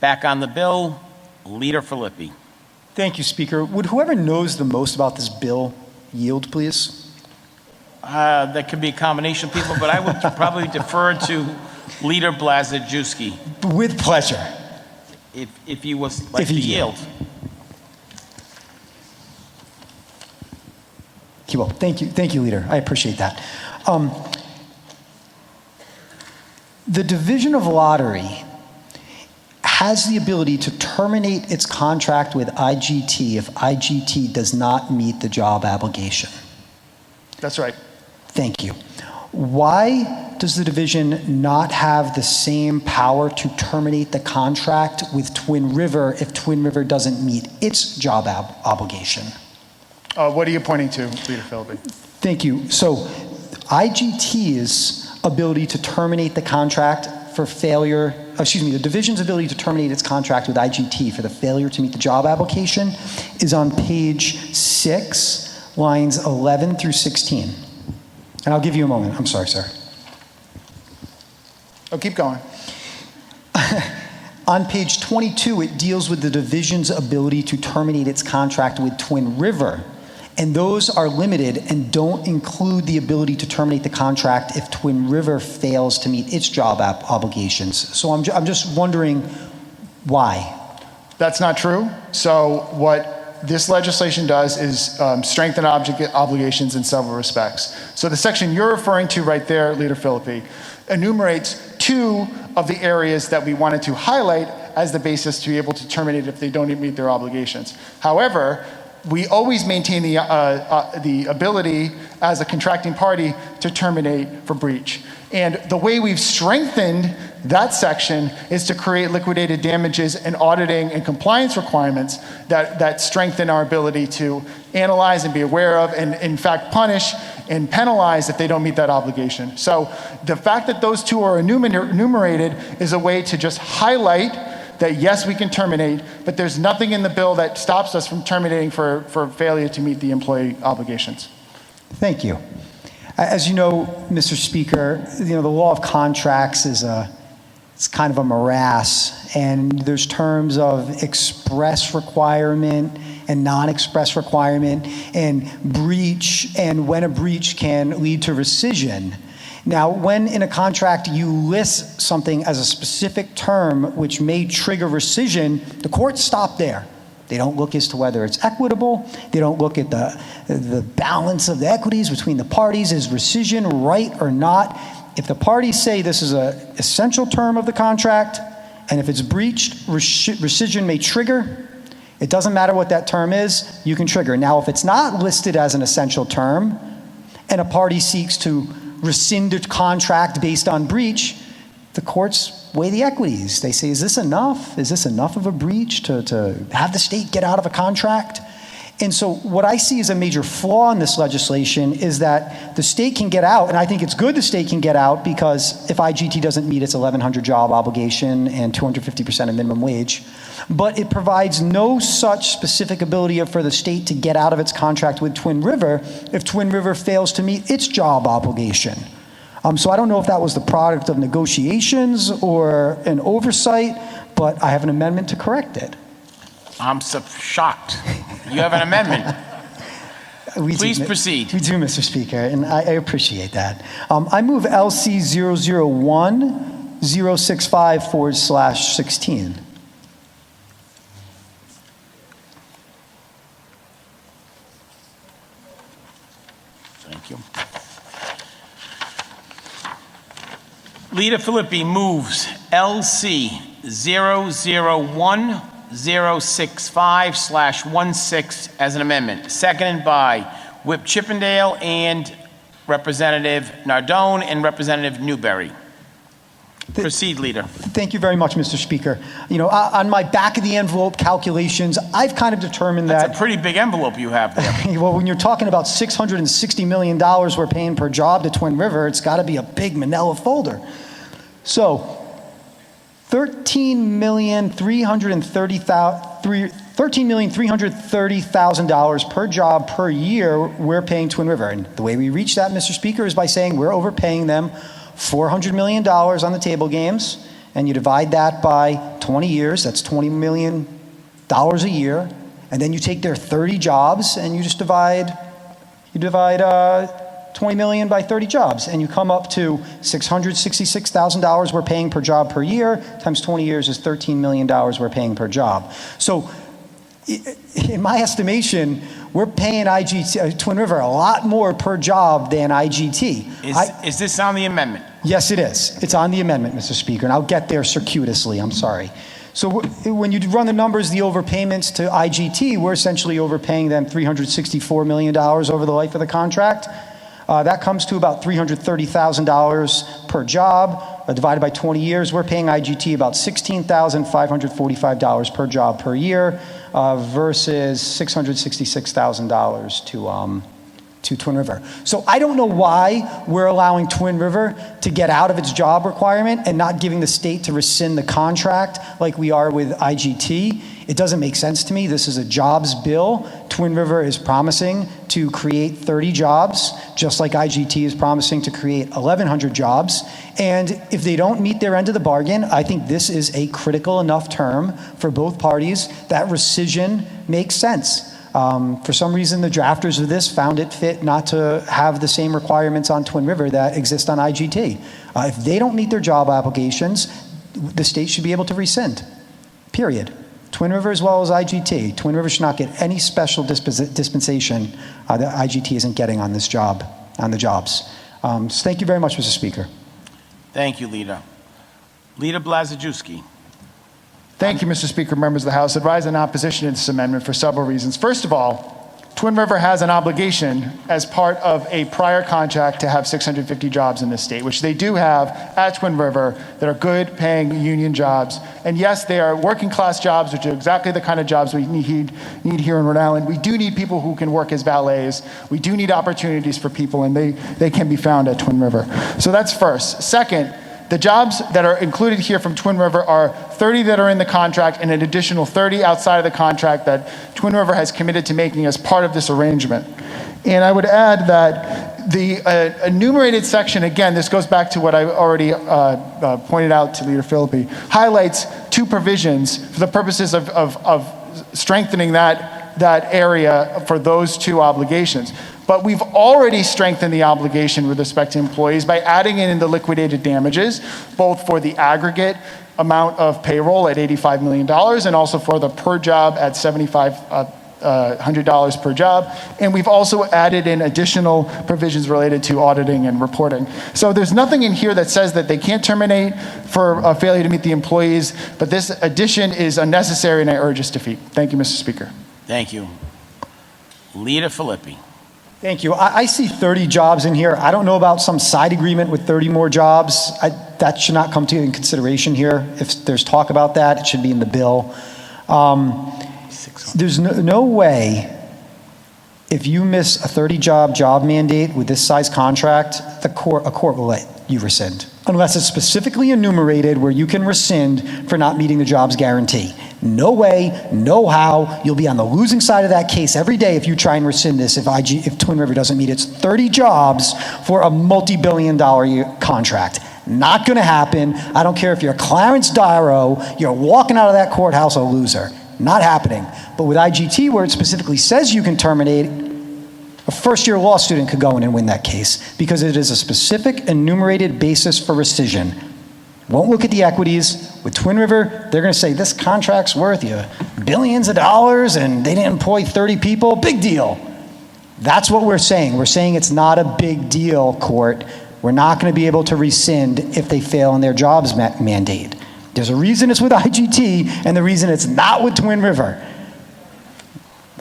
Back on the bill, Leader Philippi. Thank you, Speaker. Would whoever knows the most about this bill yield, please? That could be a combination of people, but I would probably defer to Leader Blazejewski. With pleasure. If you was like to yield. Well, thank you, Leader. I appreciate that. The Division of Lottery has the ability to terminate its contract with IGT if IGT does not meet the job obligation. That's right. Thank you. Why does the division not have the same power to terminate the contract with Twin River if Twin River doesn't meet its job obligation? What are you pointing to, Leader Philippi? Thank you. So IGT's ability to terminate the contract for failure, the division's ability to terminate its contract with IGT for the failure to meet the job application is on page 6, lines 11 through 16. And I'll give you a moment. I'm sorry, sir. Oh, keep going. On page 22, it deals with the division's ability to terminate its contract with Twin River. And those are limited and don't include the ability to terminate the contract if Twin River fails to meet its job obligations. So I'm just wondering why. That's not true. So what this legislation does is strengthen obligations in several respects. So the section you're referring to right there, Leader Philippi, enumerates 2 of the areas that we wanted to highlight as the basis to be able to terminate if they don't meet their obligations. However, we always maintain the ability as a contracting party to terminate for breach. And the way we've strengthened that section is to create liquidated damages and auditing and compliance requirements that strengthen our ability to analyze and be aware of and in fact punish and penalize if they don't meet that obligation. So the fact that those 2 are enumerated is a way to just highlight that yes, we can terminate, but there's nothing in the bill that stops us from terminating for failure to meet the employee obligations. Thank you. As you know, Mr. Speaker, the law of contracts is it's kind of a morass, and there's terms of express requirement and non-express requirement and breach, and when a breach can lead to rescission. Now, when in a contract you list something as a specific term which may trigger rescission, the courts stop there. They don't look as to whether it's equitable. They don't look at the balance of the equities between the parties. Is rescission right or not? If the parties say this is an essential term of the contract, and if it's breached, rescission may trigger. It doesn't matter what that term is, you can trigger. Now, if it's not listed as an essential term, and a party seeks to rescind a contract based on breach, the courts weigh the equities. They say, is this enough? Is this enough of a breach to have the state get out of a contract? And so what I see as a major flaw in this legislation is that the state can get out, and I think it's good the state can get out, because if IGT doesn't meet its 1,100 job obligation and 250% of minimum wage, but it provides no such specific ability for the state to get out of its contract with Twin River if Twin River fails to meet its job obligation. So I don't know if that was the product of negotiations or an oversight, but I have an amendment to correct it. I'm so shocked. You have an amendment. Please proceed. We do, Mr. Speaker, and I appreciate that. I move LC 001-065/16. Thank you. Leader Philippi moves LC 001-065/16 as an amendment, seconded by Whip Chippendale and Representative Nardone and Representative Newberry. Proceed, Leader. Thank you very much, Mr. Speaker. On my back of the envelope calculations, I've kind of determined that... That's a pretty big envelope you have there. Well, when you're talking about $660 million we're paying per job to Twin River, it's got to be a big manila folder. So, $13,330,000 per job per year we're paying Twin River. And the way we reach that, Mr. Speaker, is by saying we're overpaying them $400 million on the table games and you divide that by 20 years, that's $20 million a year, and then you take their 30 jobs and you just divide 20 million by 30 jobs, and you come up to $666,000 we're paying per job per year, times 20 years is $13 million we're paying per job. So in my estimation, we're paying IGT, Twin River, a lot more per job than IGT. Is this on the amendment? Yes, it is. It's on the amendment, Mr. Speaker, and I'll get there circuitously, I'm sorry. So when you run the numbers, the overpayments to IGT, we're essentially overpaying them $364 million over the life of the contract. That comes to about $330,000 per job. Divided by 20 years, we're paying IGT about $16,545 per job per year versus $666,000 to Twin River. So I don't know why we're allowing Twin River to get out of its job requirement and not giving the state to rescind the contract like we are with IGT. It doesn't make sense to me. This is a jobs bill. Twin River is promising to create 30 jobs, just like IGT is promising to create 1,100 jobs. And if they don't meet their end of the bargain, I think this is a critical enough term for both parties that rescission makes sense. For some reason, the drafters of this found it fit not to have the same requirements on Twin River that exist on IGT. If they don't meet their job obligations, the state should be able to rescind, period. Twin River as well as IGT. Twin River should not get any special dispensation that IGT isn't getting on this job, on the jobs. So thank you very much, Mr. Speaker. Thank you, Leader. Leader Blazejewski. Thank you, Mr. Speaker, members of the House. I rise in opposition to this amendment for several reasons. First of all, Twin River has an obligation as part of a prior contract to have 650 jobs in this state, which they do have at Twin River that are good paying union jobs. And yes, they are working class jobs, which are exactly the kind of jobs we need here in Rhode Island. We do need people who can work as valets. We do need opportunities for people, and they can be found at Twin River. So that's first. Second, the jobs that are included here from Twin River are 30 that are in the contract and an additional 30 outside of the contract that Twin River has committed to making as part of this arrangement. And I would add that the enumerated section, again, this goes back to what I already pointed out to Leader Philippi, highlights two provisions for the purposes of strengthening that area for those two obligations. But we've already strengthened the obligation with respect to employees by adding in the liquidated damages, both for the aggregate amount of payroll at $85 million and also for the per job at $7,500 per job. And we've also added in additional provisions related to auditing and reporting. So there's nothing in here that says that they can't terminate for a failure to meet the employees, but this addition is unnecessary and I urge its defeat. Thank you, Mr. Speaker. Thank you. Leader Philippi. Thank you. I see 30 jobs in here. I don't know about some side agreement with 30 more jobs. That should not come to consideration here. If there's talk about that, it should be in the bill. There's no way, if you miss a 30-job mandate with this size contract, a court will let you rescind. Unless it's specifically enumerated where you can rescind for not meeting the job's guarantee. No way, no how. You'll be on the losing side of that case every day if you try and rescind this if Twin River doesn't meet its 30 jobs for a multi-billion-dollar contract. Not going to happen. I don't care if you're Clarence Darrow, you're walking out of that courthouse a loser. Not happening. But with IGT, where it specifically says you can terminate, a first-year law student could go in and win that case because it is a specific enumerated basis for rescission. Won't look at the equities. With Twin River, they're going to say this contract's worth you billions of dollars and they didn't employ 30 people. Big deal. That's what we're saying. We're saying it's not a big deal, court. We're not going to be able to rescind if they fail in their jobs mandate. There's a reason it's with IGT and the reason it's not with Twin River.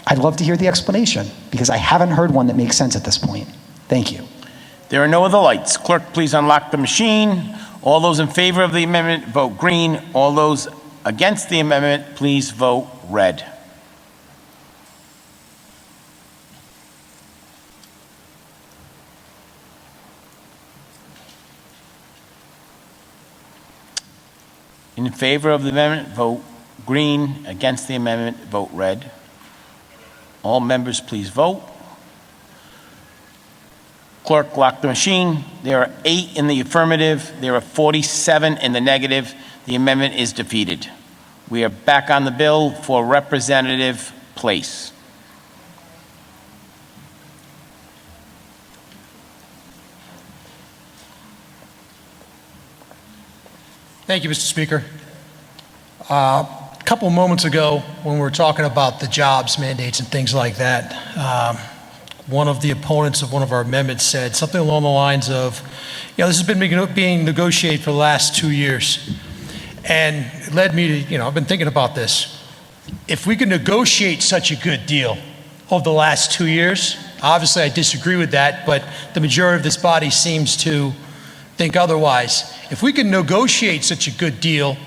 I'd love to hear the explanation because I haven't heard one that makes sense at this point. Thank you. There are no other lights. Clerk, please unlock the machine. All those in favor of the amendment, vote green. All those against the amendment, please vote red. In favor of the amendment, vote green. Against the amendment, vote red. All members, please vote. Clerk, lock the machine. There are 8 in the affirmative. There are 47 in the negative. The amendment is defeated. We are back on the bill for Representative Place. Thank you, Mr. Speaker. A couple of moments ago, when we were talking about the jobs mandates and things like that, one of the opponents of one of our amendments said something along the lines of, this has been being negotiated for the last 2 years. And it led me to, I've been thinking about this. If we could negotiate such a good deal over the last 2 years, obviously I disagree with that, but the majority of this body seems to think otherwise. If we can negotiate such a good deal,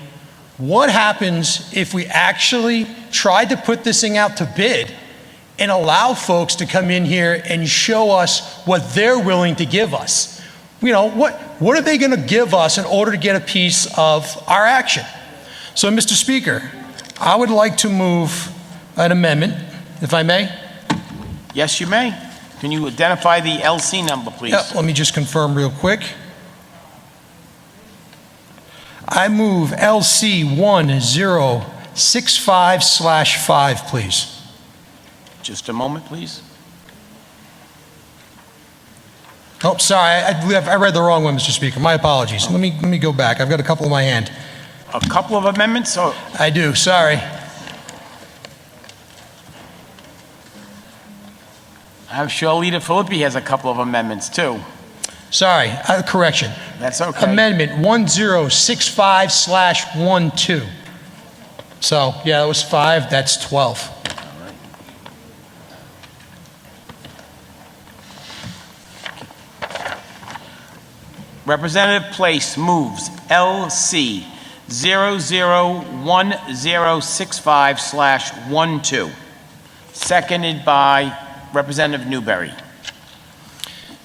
what happens if we actually tried to put this thing out to bid and allow folks to come in here and show us what they're willing to give us? What are they going to give us in order to get a piece of our action? So, Mr. Speaker, I would like to move an amendment, if I may. Yes, you may. Can you identify the LC number, please? Let me just confirm real quick. I move LC 1065/5, please. Just a moment, please. Oh, sorry, I read the wrong one, Mr. Speaker. My apologies. Let me go back. I've got a couple in my hand. A couple of amendments? Or I do, sorry. I'm sure Leader Philippi has a couple of amendments, too. Sorry, correction. That's okay. Amendment 1065/12. So, yeah, that was 5, that's 12. Representative Place moves LC 001065/12, seconded by Representative Newberry.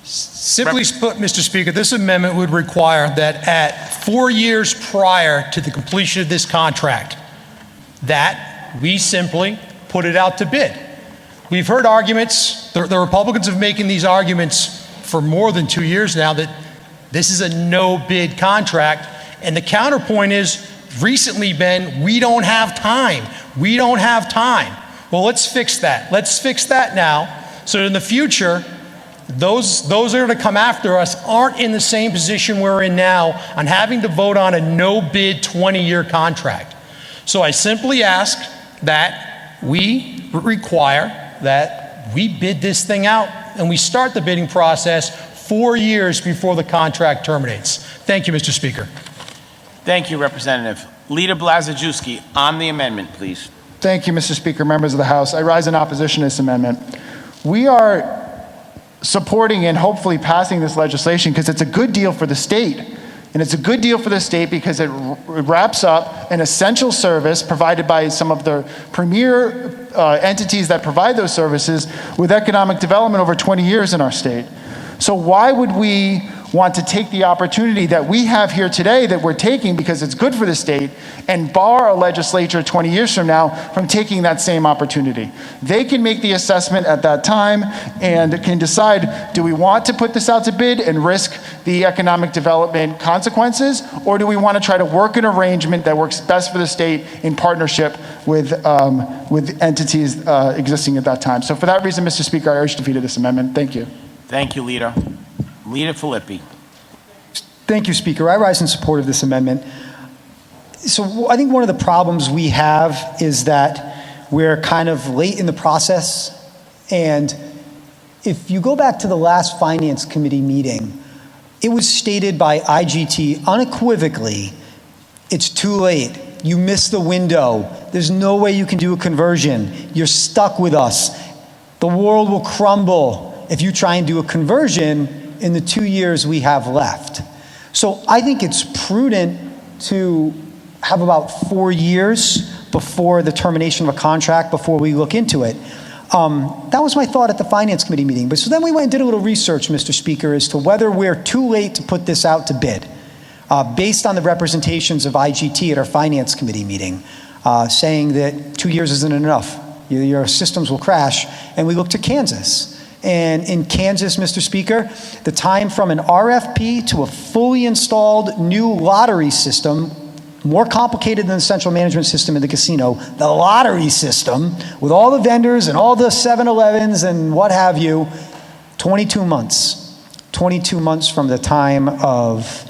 Simply put, Mr. Speaker, this amendment would require that at 4 years prior to the completion of this contract, that we simply put it out to bid. We've heard arguments, the Republicans have been making these arguments for more than 2 years now that this is a no-bid contract, and the counterpoint is recently been, we don't have time. We don't have time. Well, let's fix that. Let's fix that now, so that in the future, those that are going to come after us aren't in the same position we're in now on having to vote on a no-bid 20-year contract. So I simply ask that we require that we bid this thing out and we start the bidding process 4 years before the contract terminates. Thank you, Mr. Speaker. Thank you, Representative. Leader Blazejewski, on the amendment, please. Thank you, Mr. Speaker, members of the House. I rise in opposition to this amendment. We are supporting and hopefully passing this legislation because it's a good deal for the state. And it's a good deal for the state because it wraps up an essential service provided by some of the premier entities that provide those services with economic development over 20 years in our state. So why would we want to take the opportunity that we have here today that we're taking because it's good for the state and bar a legislature 20 years from now from taking that same opportunity? They can make the assessment at that time and can decide, do we want to put this out to bid and risk the economic development consequences, or do we want to try to work an arrangement that works best for the state in partnership with entities existing at that time? So for that reason, Mr. Speaker, I urge defeat of this amendment. Thank you. Thank you, Leader. Leader Philippi. Thank you, Speaker. I rise in support of this amendment. So I think one of the problems we have is that we're kind of late in the process. And if you go back to the last Finance Committee meeting, it was stated by IGT unequivocally, it's too late. You missed the window. There's no way you can do a conversion. You're stuck with us. The world will crumble if you try and do a conversion in the 2 years we have left. So I think it's prudent to have about 4 years before the termination of a contract before we look into it. That was my thought at the Finance Committee meeting. But so then we went and did a little research, Mr. Speaker, as to whether we're too late to put this out to bid, based on the representations of IGT at our Finance Committee meeting, saying that 2 years isn't enough. Your systems will crash. And we looked to Kansas. And in Kansas, Mr. Speaker, the time from an RFP to a fully installed new lottery system more complicated than the central management system in the casino, the lottery system, with all the vendors and all the 7-Elevens and what have you, 22 months. 22 months from the time of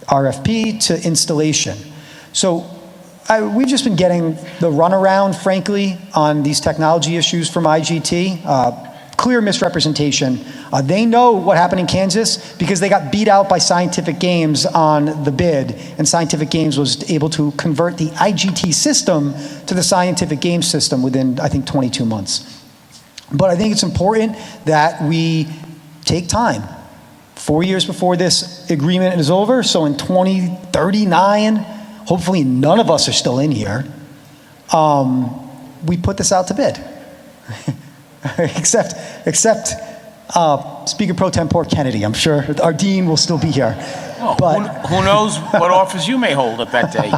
RFP to installation. So we've just been getting the runaround, frankly, on these technology issues from IGT. Clear misrepresentation. They know what happened in Kansas because they got beat out by Scientific Games on the bid, and Scientific Games was able to convert the IGT system to the Scientific Games system within, I think, 22 months. But I think it's important that we take time. 4 years before this agreement is over, so in 2039, hopefully none of us are still in here, we put this out to bid. except Speaker Pro Tempore Kennedy. I'm sure our dean will still be here. Oh, but who knows what office you may hold at that day.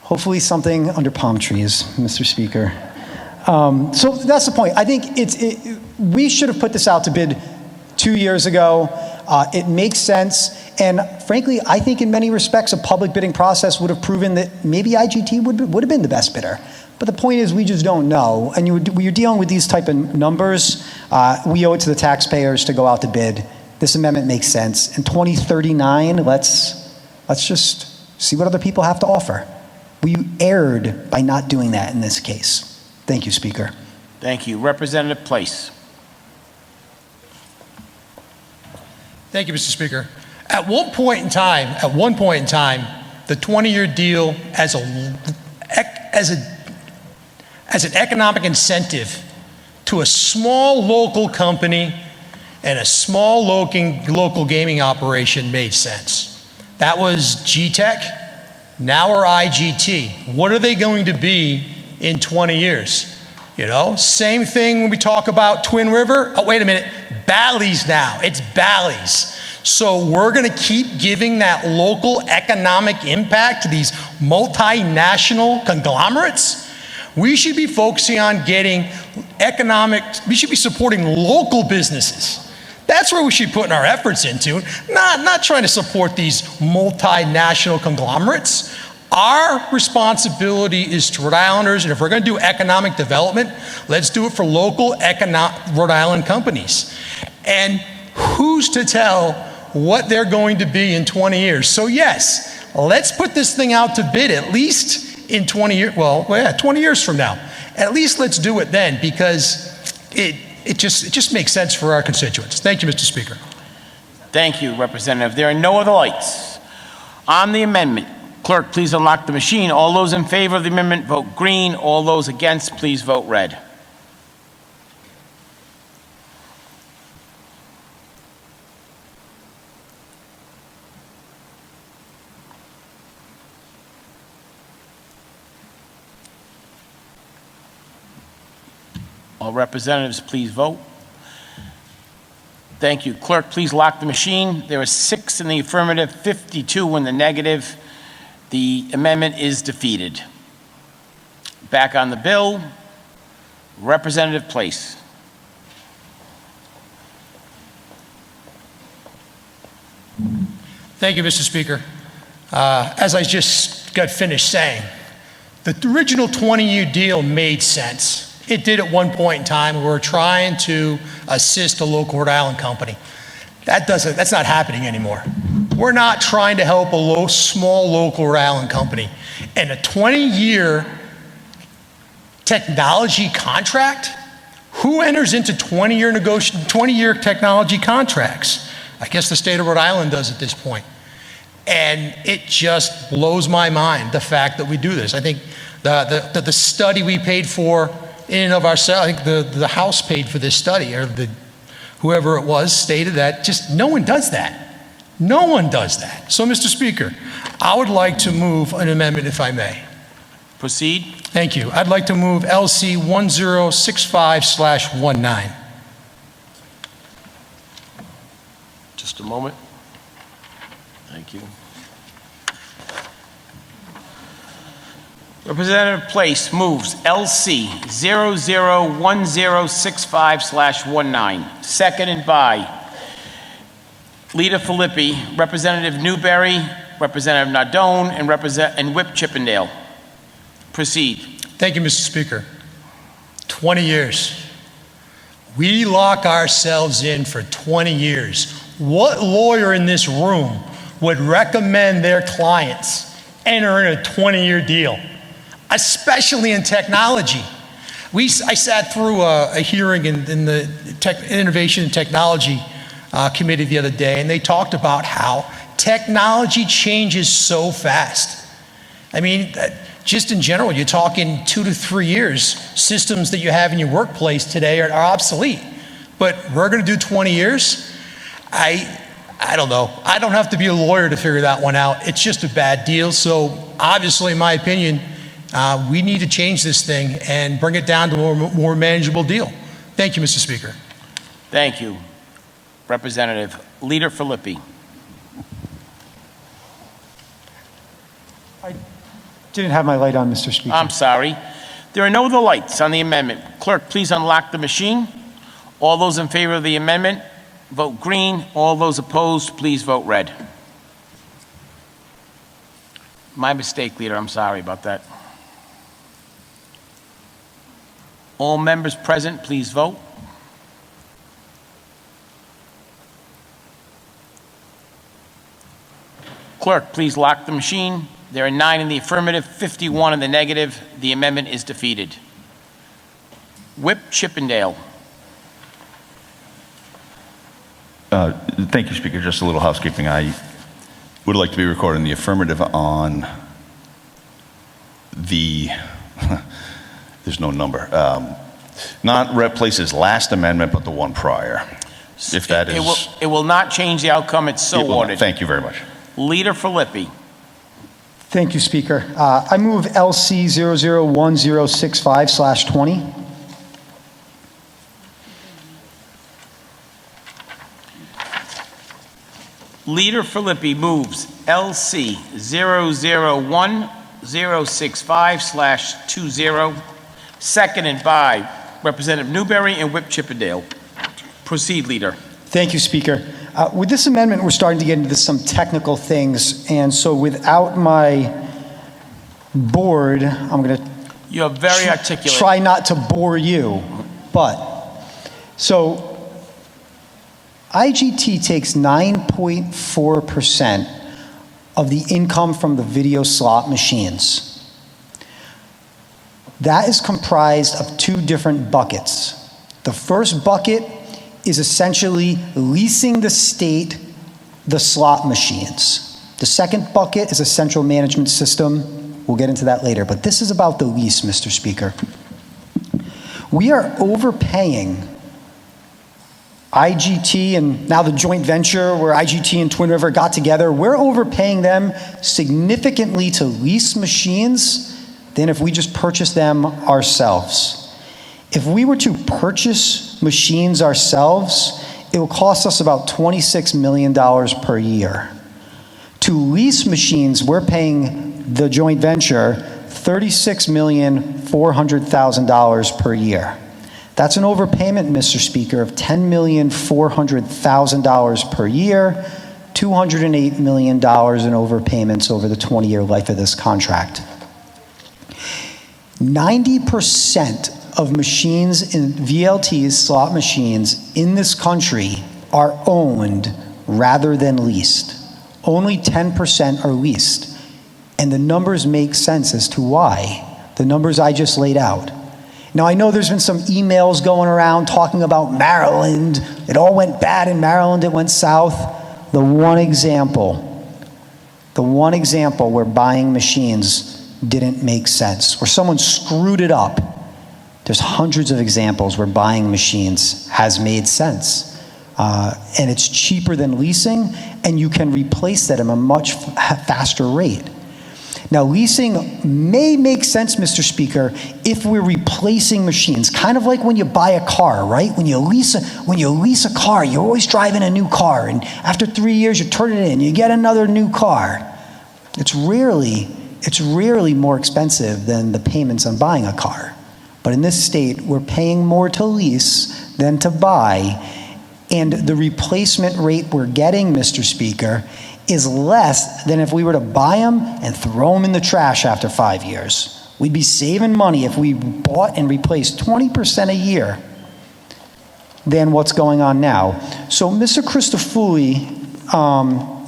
Hopefully something under palm trees, Mr. Speaker. So that's the point. I think we should have put this out to bid 2 years ago. It makes sense. And frankly, I think in many respects, a public bidding process would have proven that maybe IGT would have been the best bidder. But the point is, we just don't know. And when you're dealing with these type of numbers, we owe it to the taxpayers to go out to bid. This amendment makes sense. In 2039, let's just see what other people have to offer. We erred by not doing that in this case. Thank you, Speaker. Thank you. Representative Place. Thank you, Mr. Speaker. At one point in time, the 20-year deal as an economic incentive to a small local company and a small local gaming operation made sense. That was GTech, now we're IGT. What are they going to be in 20 years? You know, same thing when we talk about Twin River. Oh, wait a minute, Bally's now, it's Bally's. So we're gonna keep giving that local economic impact to these multinational conglomerates? We should be focusing on getting we should be supporting local businesses. That's where we should be putting our efforts into, not trying to support these multinational conglomerates. Our responsibility is to Rhode Islanders, and if we're gonna do economic development, let's do it for local Rhode Island companies. And who's to tell what they're going to be in 20 years? So yes, let's put this thing out to bid at least in 20 years, 20 years from now. At least let's do it then, because it just makes sense for our constituents. Thank you, Mr. Speaker. Thank you, Representative. There are no other lights. On the amendment, clerk, please unlock the machine. All those in favor of the amendment, vote green. All those against, please vote red. All representatives, please vote. Thank you. Clerk, please lock the machine. There are 6 in the affirmative, 52 in the negative. The amendment is defeated. Back on the bill, Representative Place. Thank you, Mr. Speaker. As I just got finished saying, the original 20-year deal made sense. It did at one point in time. We were trying to assist a local Rhode Island company. That's not happening anymore. We're not trying to help a small local Rhode Island company. And a 20-year technology contract? Who enters into 20-year technology contracts? I guess the state of Rhode Island does at this point. And it just blows my mind, the fact that we do this. I think the study we paid for in and of ourselves, I think the House paid for this study, or whoever it was stated that just no one does that. No one does that. So, Mr. Speaker, I would like to move an amendment, if I may. Proceed. Thank you. I'd like to move LC 1065/19. Just a moment. Thank you. Representative Place moves LC 001065/19, seconded by Leader Philippi. Representative Newberry Representative Nardone, and Whip Chippendale. Proceed. Thank you, Mr. Speaker. 20 years. We lock ourselves in for 20 years. What lawyer in this room would recommend their clients enter in a 20-year deal, especially in technology? I sat through a hearing in the Innovation and Technology Committee the other day, and they talked about how technology changes so fast. I mean, just in general, you're talking 2 to 3 years. Systems that you have in your workplace today are obsolete. But we're going to do 20 years? I don't know. I don't have to be a lawyer to figure that one out. It's just a bad deal. So obviously, in my opinion, we need to change this thing and bring it down to a more manageable deal. Thank you, Mr. Speaker. Thank you. Representative Leader Philippi. I didn't have my light on, Mr. Speaker. I'm sorry. There are no other lights on the amendment. Clerk, please unlock the machine. All those in favor of the amendment, vote green. All those opposed, please vote red. My mistake, Leader. I'm sorry about that. All members present, please vote. Clerk, please lock the machine. There are 9 in the affirmative, 51 in the negative. The amendment is defeated. Whip Chippendale. Thank you, Speaker. Just a little housekeeping. I would like to be recording the affirmative on the, there's no number, not replace last amendment, but the one prior. If that is. It will not change the outcome. It's so ordered. Thank you very much. Leader Philippi. Thank you, Speaker. I move LC 001065/20. Leader Philippi moves LC 001065/20, seconded by Representative Newberry and Whip Chippendale. Proceed, Leader. Thank you, Speaker. With this amendment, we're starting to get into some technical things, and so without my board, I'm going to You're very articulate. try not to bore you, but so IGT takes 9.4% of the income from the video slot machines. That is comprised of 2 different buckets. The first bucket is essentially leasing the state the slot machines. The second bucket is a central management system. We'll get into that later, but this is about the lease, Mr. Speaker. We are overpaying IGT and now the joint venture where IGT and Twin River got together. We're overpaying them significantly to lease machines than if we just purchased them ourselves. If we were to purchase machines ourselves, it will cost us about $26 million per year. To lease machines, we're paying the joint venture $36,400,000 per year. That's an overpayment, Mr. Speaker, of $10,400,000 per year, $208 million in overpayments over the 20-year life of this contract. 90% of machines in VLTs, slot machines in this country are owned rather than leased. Only 10% are leased. And the numbers make sense as to why. The numbers I just laid out. Now, I know there's been some emails going around talking about Maryland. It all went bad in Maryland, it went south. The one example where buying machines didn't make sense, where someone screwed it up. There's hundreds of examples where buying machines has made sense. And it's cheaper than leasing, and you can replace that at a much faster rate. Now, leasing may make sense, Mr. Speaker, if we're replacing machines, kind of like when you buy a car, right? When you lease a car, you're always driving a new car, and after 3 years, you turn it in, you get another new car. It's rarely more expensive than the payments on buying a car. But in this state, we're paying more to lease than to buy, and the replacement rate we're getting, Mr. Speaker, is less than if we were to buy them and throw them in the trash after 5 years. We'd be saving money if we bought and replaced 20% a year than what's going on now. So Mr. Christofouli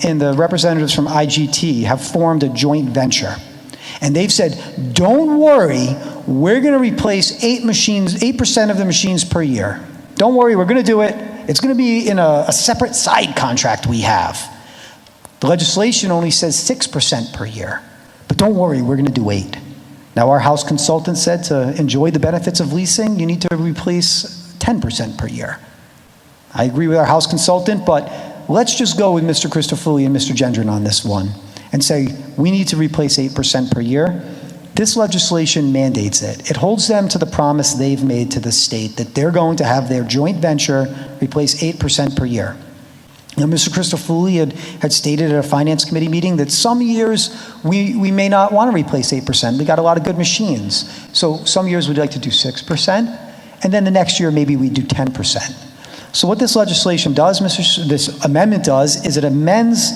and the representatives from IGT have formed a joint venture. And they've said, don't worry, we're going to replace 8% of the machines per year. Don't worry, we're going to do it. It's going to be in a separate side contract we have. The legislation only says 6% per year. But don't worry, we're going to do 8. Now, our house consultant said to enjoy the benefits of leasing, you need to replace 10% per year. I agree with our house consultant, but let's just go with Mr. Christofouli and Mr. Gendron on this one and say we need to replace 8% per year. This legislation mandates it. It holds them to the promise they've made to the state that they're going to have their joint venture replace 8% per year. Now, Mr. Christofouli had stated at a finance committee meeting that some years we may not want to replace 8%. We got a lot of good machines. So some years we'd like to do 6%, and then the next year maybe we do 10%. So what this legislation does, this amendment does, is it amends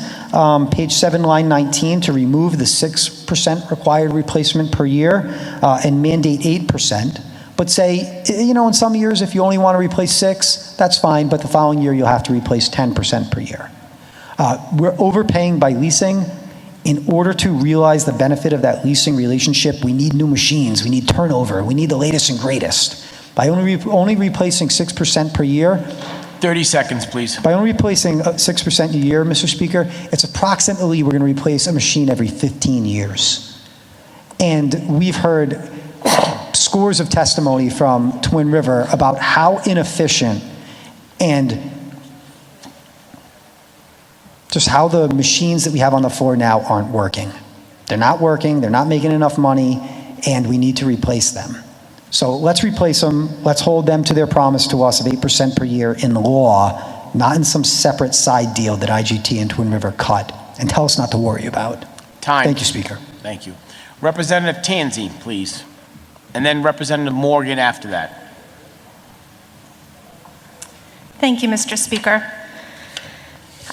page 7, line 19 to remove the 6% required replacement per year and mandate 8%. But say, in some years, if you only want to replace 6, that's fine, but the following year you'll have to replace 10% per year. We're overpaying by leasing. In order to realize the benefit of that leasing relationship, we need new machines, we need turnover, we need the latest and greatest. By only replacing 6% per year, 30 seconds, please. by only replacing 6% a year, Mr. Speaker, it's approximately we're going to replace a machine every 15 years. And we've heard scores of testimony from Twin River about how inefficient and just how the machines that we have on the floor now aren't working. They're not working, they're not making enough money, and we need to replace them. So let's replace them, let's hold them to their promise to us of 8% per year in the law, not in some separate side deal that IGT and Twin River cut, and tell us not to worry about. Time. Thank you, Speaker. Thank you. Representative Tanzi, please. And then Representative Morgan after that. Thank you, Mr. Speaker.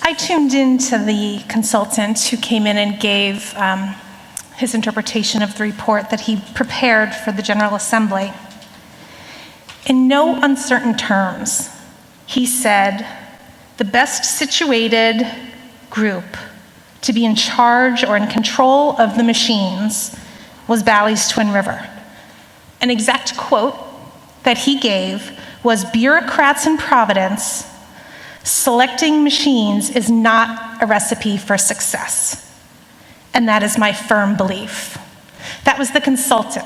I tuned in to the consultant who came in and gave his interpretation of the report that he prepared for the General Assembly. In no uncertain terms, he said the best situated group to be in charge or in control of the machines was Bally's Twin River. An exact quote that he gave was, "Bureaucrats in Providence selecting machines is not a recipe for success." And that is my firm belief. That was the consultant,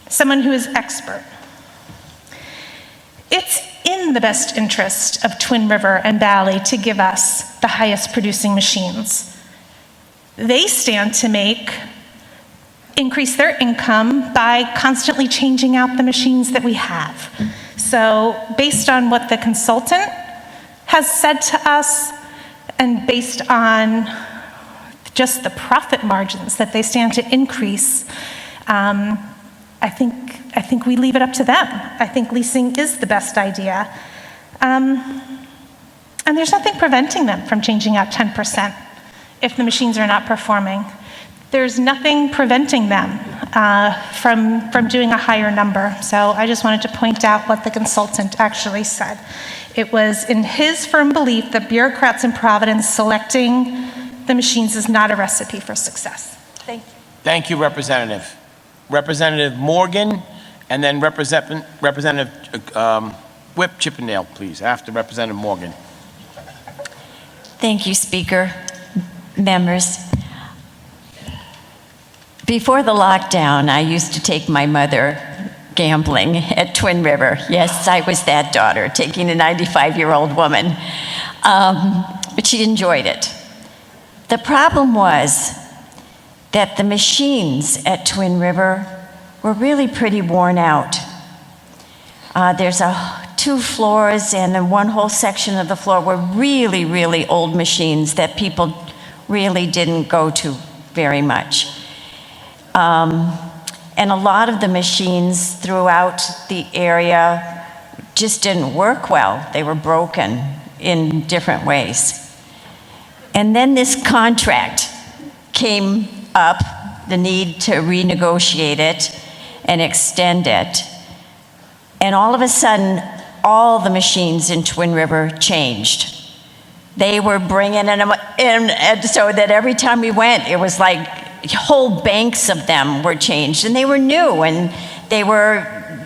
someone who is expert. It's in the best interest of Twin River and Bally to give us the highest producing machines. They stand to increase their income by constantly changing out the machines that we have. So based on what the consultant has said to us and based on just the profit margins that they stand to increase, I think we leave it up to them. I think leasing is the best idea. And there's nothing preventing them from changing out 10% if the machines are not performing. There's nothing preventing them from doing a higher number. So I just wanted to point out what the consultant actually said. It was in his firm belief that bureaucrats in Providence selecting the machines is not a recipe for success. Thank you. Thank you, Representative. Representative Morgan, and then Representative Whip Chippendale, please, after Representative Morgan. Thank you, Speaker. Members. Before the lockdown, I used to take my mother gambling at Twin River. Yes, I was that daughter, taking a 95-year-old woman. But she enjoyed it. The problem was that the machines at Twin River were really pretty worn out. There's 2 floors, and then one whole section of the floor were really, really old machines that people really didn't go to very much. And a lot of the machines throughout the area just didn't work well. They were broken in different ways. And then this contract came up, the need to renegotiate it and extend it. And all of a sudden, all the machines in Twin River changed. They were bringing them in, and so that every time we went, it was like whole banks of them were changed, and they were new, and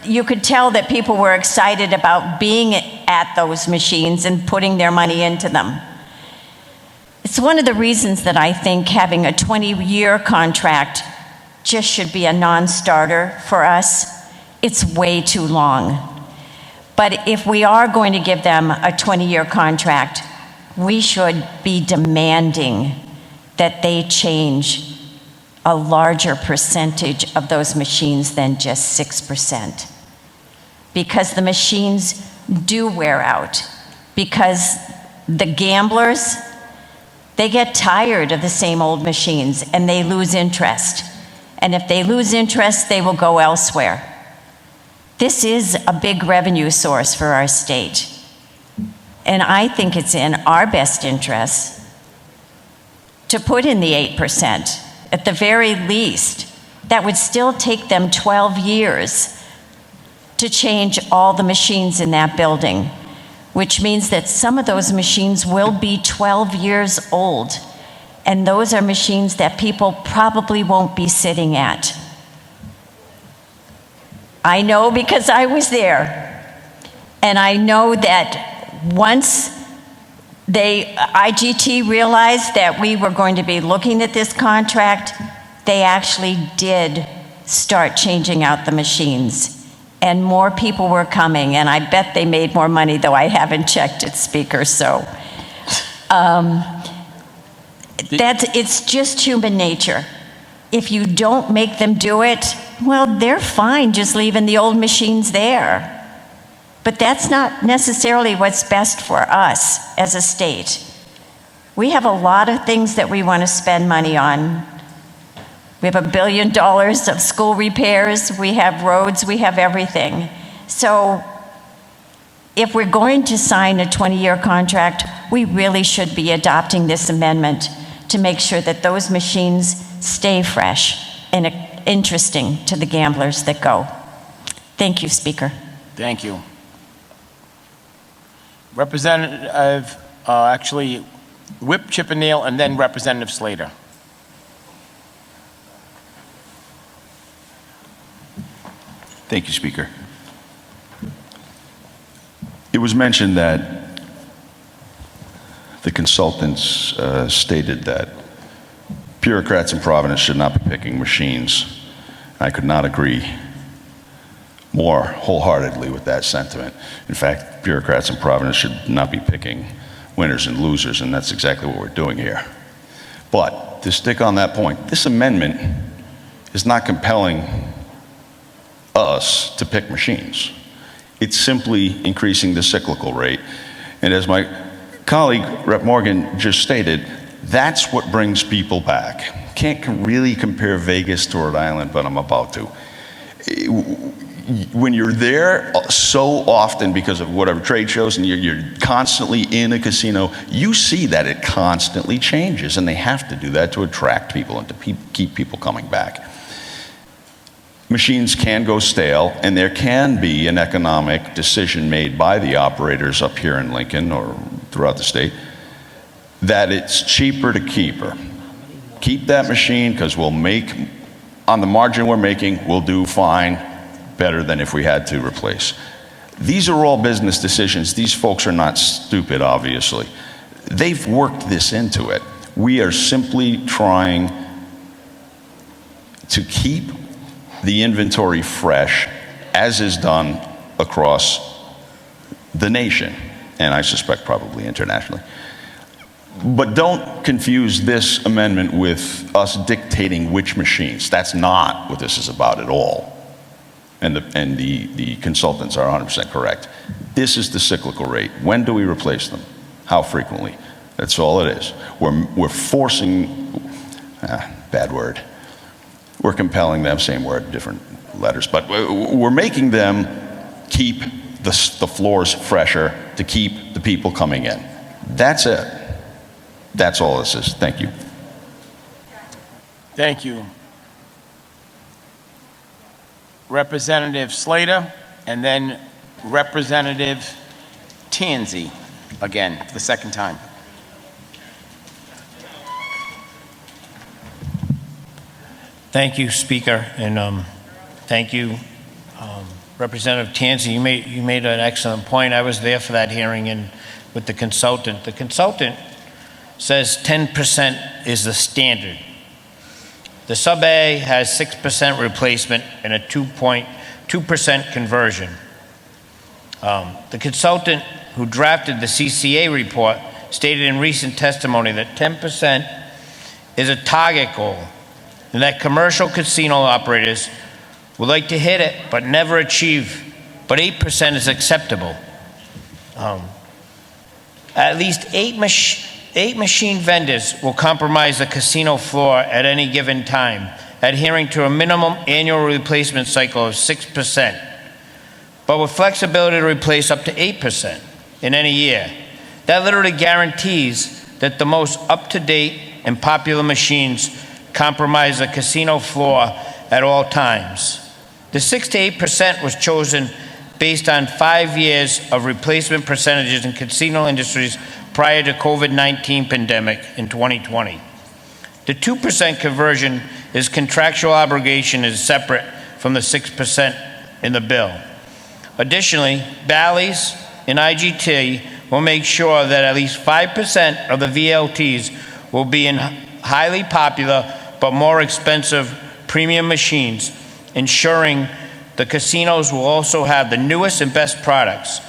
you could tell that people were excited about being at those machines and putting their money into them. It's one of the reasons that I think having a 20-year contract just should be a non-starter for us. It's way too long. But if we are going to give them a 20-year contract, we should be demanding that they change a larger percentage of those machines than just 6%. Because the machines do wear out. Because the gamblers, they get tired of the same old machines and they lose interest. And if they lose interest, they will go elsewhere. This is a big revenue source for our state. And I think it's in our best interest to put in the 8%. At the very least, that would still take them 12 years to change all the machines in that building, which means that some of those machines will be 12 years old. And those are machines that people probably won't be sitting at. I know because I was there. And I know that once IGT realized that we were going to be looking at this contract, they actually did start changing out the machines. And more people were coming, and I bet they made more money, though I haven't checked it, Speaker, so. It's just human nature. If you don't make them do it, well, they're fine just leaving the old machines there. But that's not necessarily what's best for us as a state. We have a lot of things that we want to spend money on. We have $1 billion of school repairs, we have roads, we have everything. So if we're going to sign a 20-year contract, we really should be adopting this amendment to make sure that those machines stay fresh and interesting to the gamblers that go. Thank you, Speaker. Thank you. Representative, actually, Whip Chippendale, and then Representative Slater. Thank you, Speaker. It was mentioned that the consultants stated that bureaucrats in Providence should not be picking machines. I could not agree more wholeheartedly with that sentiment. In fact, bureaucrats in Providence should not be picking winners and losers, and that's exactly what we're doing here. But to stick on that point, this amendment is not compelling us to pick machines. It's simply increasing the cyclical rate. And as my colleague, Rep. Morgan, just stated, that's what brings people back. Can't really compare Vegas to Rhode Island, but I'm about to. When you're there so often because of whatever trade shows and you're constantly in a casino, you see that it constantly changes, and they have to do that to attract people and to keep people coming back. Machines can go stale, and there can be an economic decision made by the operators up here in Lincoln or throughout the state that it's cheaper to keep her. Keep that machine because we'll make, on the margin we're making, we'll do fine, better than if we had to replace. These are all business decisions. These folks are not stupid, obviously. They've worked this into it. We are simply trying to keep the inventory fresh, as is done across the nation, and I suspect probably internationally. But don't confuse this amendment with us dictating which machines. That's not what this is about at all. And the consultants are 100% correct. This is the cyclical rate. When do we replace them? How frequently? That's all it is. We're forcing, bad word. We're compelling them, same word, different letters, but we're making them keep the floors fresher to keep the people coming in. That's it. That's all this is. Thank you. Thank you. Representative Slater, and then Representative Tanzi, again, for the second time. Thank you, Speaker, and thank you, Representative Tanzi. You made an excellent point. I was there for that hearing and with the consultant. The consultant says 10% is the standard. The SubA has 6% replacement and a 2.2% conversion. The consultant who drafted the CCA report stated in recent testimony that 10% is a target goal, and that commercial casino operators would like to hit it but never achieve, but 8% is acceptable. At least eight machine vendors will compromise the casino floor at any given time, adhering to a minimum annual replacement cycle of 6%, but with flexibility to replace up to 8% in any year. That literally guarantees that the most up-to-date and popular machines compromise the casino floor at all times. The 6 to 8% was chosen based on 5 years of replacement percentages in casino industries prior to COVID-19 pandemic in 2020. The 2% conversion is contractual obligation is separate from the 6% in the bill. Additionally, Bally's and IGT will make sure that at least 5% of the VLTs will be in highly popular but more expensive premium machines, ensuring the casinos will also have the newest and best products.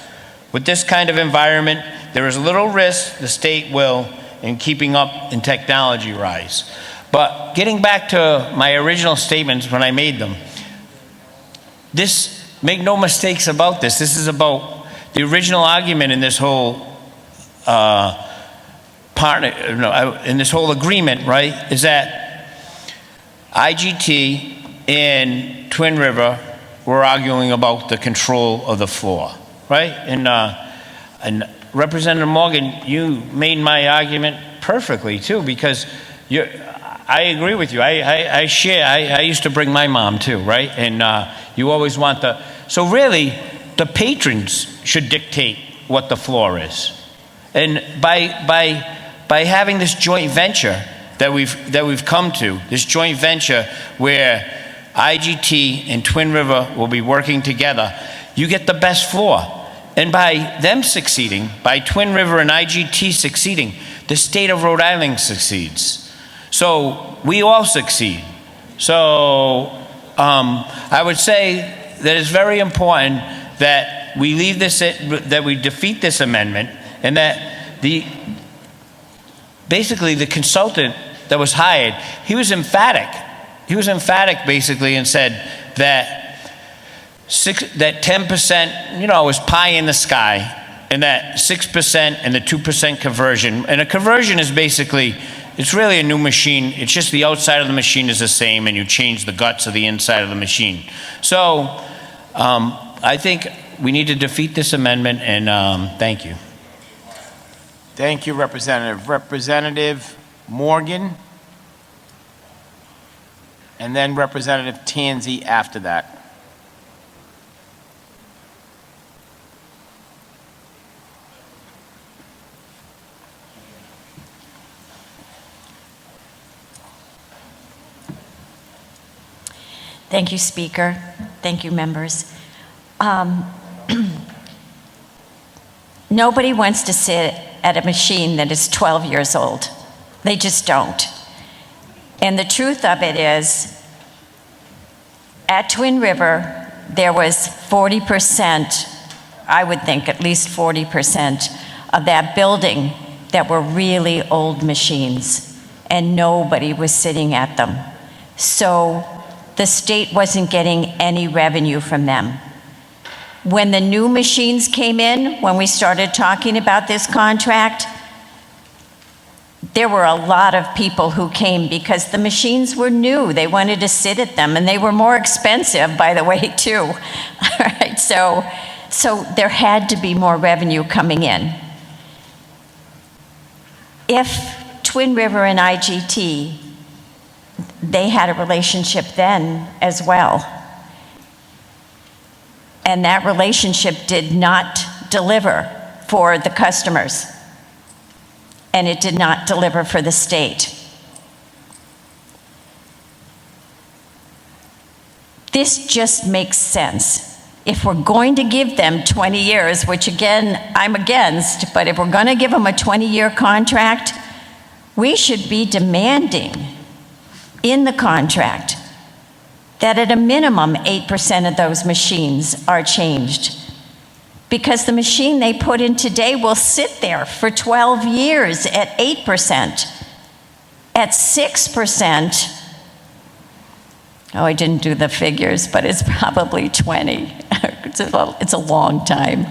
With this kind of environment, there is little risk the state will in keeping up in technology rise. But getting back to my original statements when I made them, make no mistakes about this. This is about the original argument in this whole in this whole agreement, right, is that IGT and Twin River were arguing about the control of the floor, right? And Representative Morgan, you made my argument perfectly too, because I agree with you. I used to bring my mom too, right? And you always want so really, the patrons should dictate what the floor is. And by having this joint venture that we've come to, this joint venture where IGT and Twin River will be working together, you get the best floor. And by them succeeding, by Twin River and IGT succeeding, the state of Rhode Island succeeds. So we all succeed. So I would say that it's very important that we leave this, that we defeat this amendment, and that basically the consultant that was hired, he was emphatic. He was emphatic basically and said that that 10%, was pie in the sky, and that 6% and the 2% conversion. And a conversion is basically, it's really a new machine. It's just the outside of the machine is the same, and you change the guts of the inside of the machine. So I think we need to defeat this amendment, and thank you. Thank you, Representative. Representative Morgan, and then Representative Tanzi after that. Thank you, Speaker. Thank you, members. Nobody wants to sit at a machine that is 12 years old. They just don't. And the truth of it is, at Twin River, there was 40%, I would think at least 40% of that building that were really old machines, and nobody was sitting at them. So the state wasn't getting any revenue from them. When the new machines came in, when we started talking about this contract, there were a lot of people who came because the machines were new. They wanted to sit at them, and they were more expensive, by the way, too. All right, so there had to be more revenue coming in. If Twin River and IGT, they had a relationship then as well. And that relationship did not deliver for the customers. And it did not deliver for the state. This just makes sense. If we're going to give them 20 years, which again, I'm against, but if we're going to give them a 20-year contract, we should be demanding in the contract that at a minimum 8% of those machines are changed. Because the machine they put in today will sit there for 12 years at 8%. At 6%, oh, I didn't do the figures, but it's probably 20. It's a long time.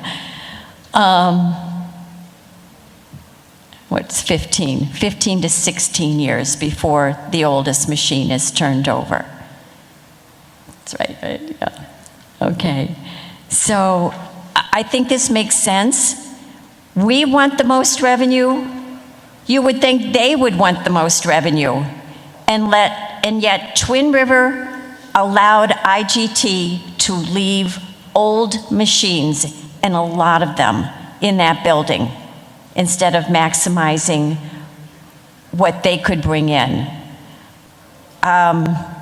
What's 15? 15 to 16 years before the oldest machine is turned over. That's right? Yeah. Okay. So I think this makes sense. We want the most revenue. You would think they would want the most revenue. And yet Twin River allowed IGT to leave old machines, and a lot of them, in that building, instead of maximizing what they could bring in. I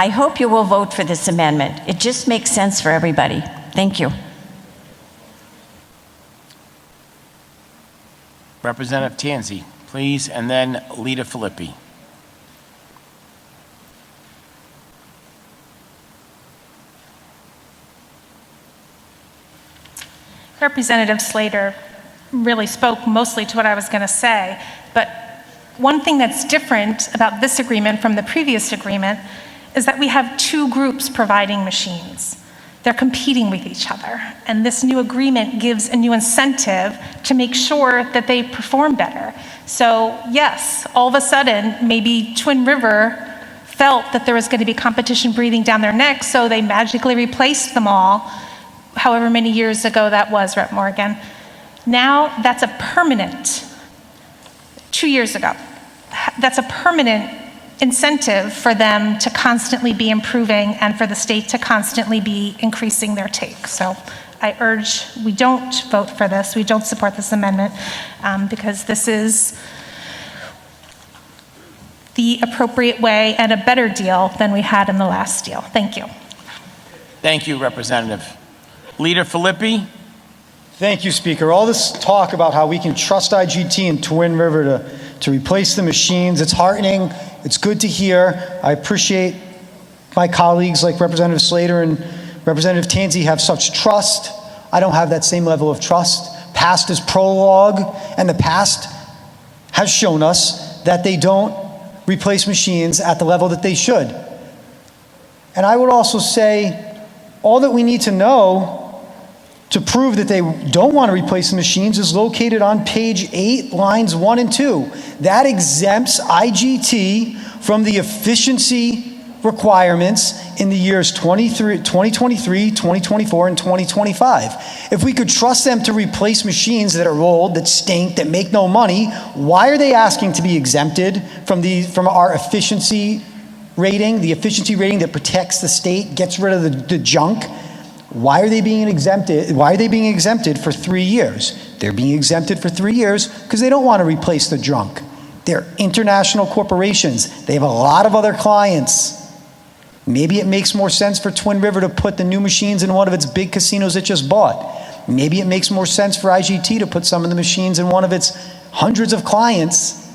hope you will vote for this amendment. It just makes sense for everybody. Thank you. Representative Tanzi, please, and then Leader Philippi. Representative Slater really spoke mostly to what I was going to say, but one thing that's different about this agreement from the previous agreement is that we have two groups providing machines. They're competing with each other, and this new agreement gives a new incentive to make sure that they perform better. So yes, all of a sudden, maybe Twin River felt that there was going to be competition breathing down their necks, so they magically replaced them all, however many years ago that was, Rep. Morgan. Now that's a permanent, 2 years ago, that's a permanent incentive for them to constantly be improving and for the state to constantly be increasing their take. So I urge we don't vote for this, we don't support this amendment, because this is the appropriate way and a better deal than we had in the last deal. Thank you. Thank you, Representative. Leader Philippi. Thank you, Speaker. All this talk about how we can trust IGT and Twin River to replace the machines, it's heartening. It's good to hear. I appreciate my colleagues like Representative Slater and Representative Tanzi have such trust. I don't have that same level of trust. Past is prologue, and the past has shown us that they don't replace machines at the level that they should. And I would also say all that we need to know to prove that they don't want to replace the machines is located on page 8, lines 1 and 2. That exempts IGT from the efficiency requirements in the years 2023, 2024, and 2025. If we could trust them to replace machines that are old, that stink, that make no money, why are they asking to be exempted from our efficiency rating, the efficiency rating that protects the state, gets rid of the junk? Why are they being exempted? Why are they being exempted for 3 years? They're being exempted for 3 years because they don't want to replace the junk. They're international corporations. They have a lot of other clients. Maybe it makes more sense for Twin River to put the new machines in one of its big casinos it just bought. Maybe it makes more sense for IGT to put some of the machines in one of its hundreds of clients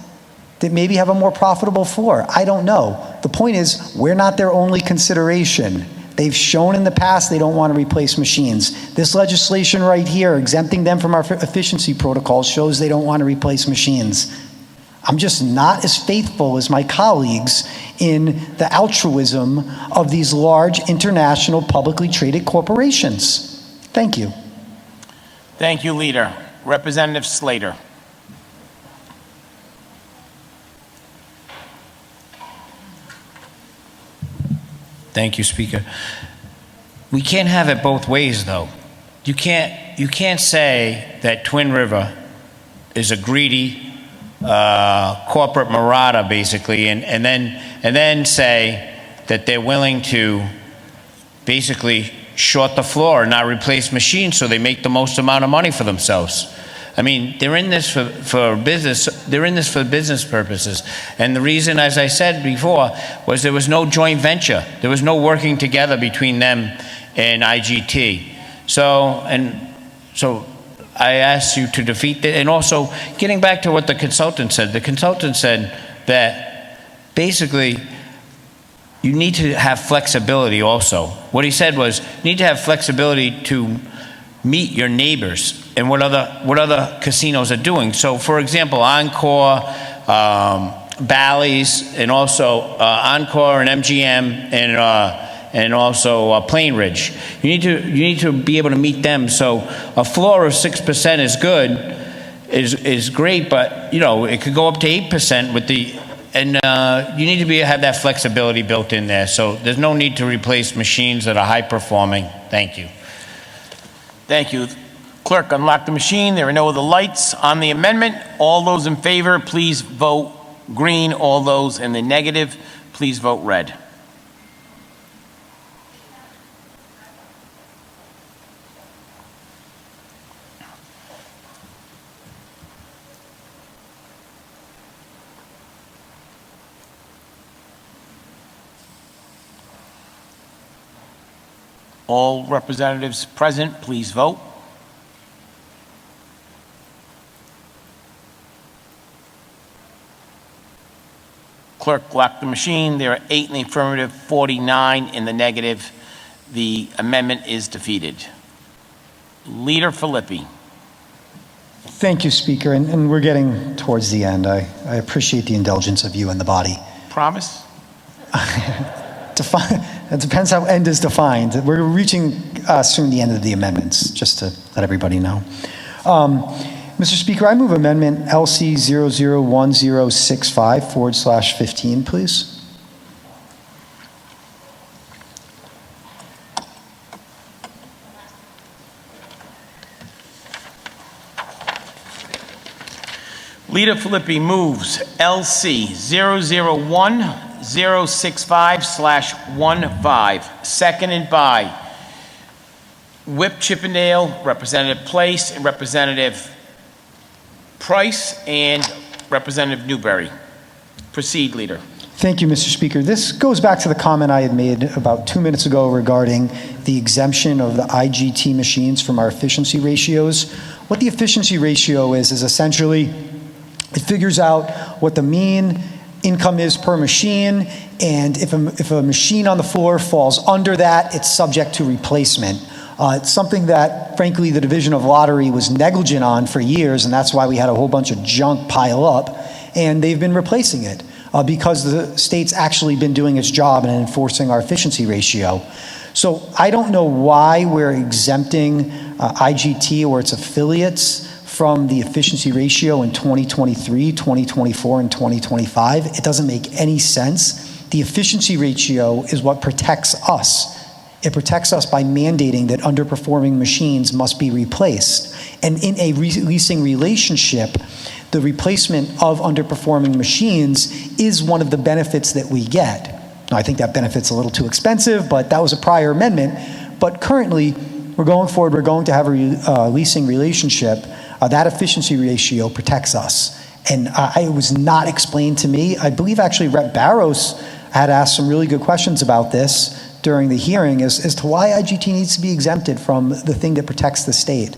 that maybe have a more profitable floor. I don't know. The point is, we're not their only consideration. They've shown in the past they don't want to replace machines. This legislation right here, exempting them from our efficiency protocols, shows they don't want to replace machines. I'm just not as faithful as my colleagues in the altruism of these large international publicly traded corporations. Thank you. Thank you, Leader. Representative Slater. Thank you, Speaker. We can't have it both ways, though. You can't say that Twin River is a greedy corporate marauder, basically, and then say that they're willing to basically short the floor and not replace machines so they make the most amount of money for themselves. I mean, they're in this for business. They're in this for business purposes. And the reason, as I said before, was there was no joint venture. There was no working together between them and IGT. So I asked you to defeat it. And also, getting back to what the consultant said that basically you need to have flexibility also. What he said was, you need to have flexibility to meet your neighbors and what other casinos are doing. So, for example, Encore, Bally's, and also Encore and MGM, and also Plain Ridge. You need to be able to meet them. So, a floor of 6% is good, is great, but it could go up to 8% with the. And you need to have that flexibility built in there. So there's no need to replace machines that are high performing. Thank you. Thank you. Clerk, unlock the machine. There are no other lights on the amendment. All those in favor, please vote green. All those in the negative, please vote red. All representatives present, please vote. Clerk, lock the machine. There are 8 in the affirmative, 49 in the negative. The amendment is defeated. Leader Philippi. Thank you, Speaker, and we're getting towards the end. I appreciate the indulgence of you and the body. Promise? It depends how end is defined. We're reaching soon the end of the amendments, just to let everybody know. Mr. Speaker, I move amendment LC 001065/15, please. Leader Philippi moves LC 001065/15, seconded by Whip Chippendale, Representative Place, and Representative Price, and Representative Newberry. Proceed, Leader. Thank you, Mr. Speaker. This goes back to the comment I had made about 2 minutes ago regarding the exemption of the IGT machines from our efficiency ratios. What the efficiency ratio is essentially, it figures out what the mean income is per machine, and if a machine on the floor falls under that, it's subject to replacement. It's something that, frankly, the Division of Lottery was negligent on for years, and that's why we had a whole bunch of junk pile up, and they've been replacing it because the state's actually been doing its job in enforcing our efficiency ratio. So I don't know why we're exempting IGT or its affiliates from the efficiency ratio in 2023, 2024, and 2025. It doesn't make any sense. The efficiency ratio is what protects us. It protects us by mandating that underperforming machines must be replaced. And in a leasing relationship, the replacement of underperforming machines is one of the benefits that we get. Now, I think that benefit's a little too expensive, but that was a prior amendment. But currently, we're going forward, we're going to have a leasing relationship. That efficiency ratio protects us. And it was not explained to me. I believe actually Rep. Barros had asked some really good questions about this during the hearing as to why IGT needs to be exempted from the thing that protects the state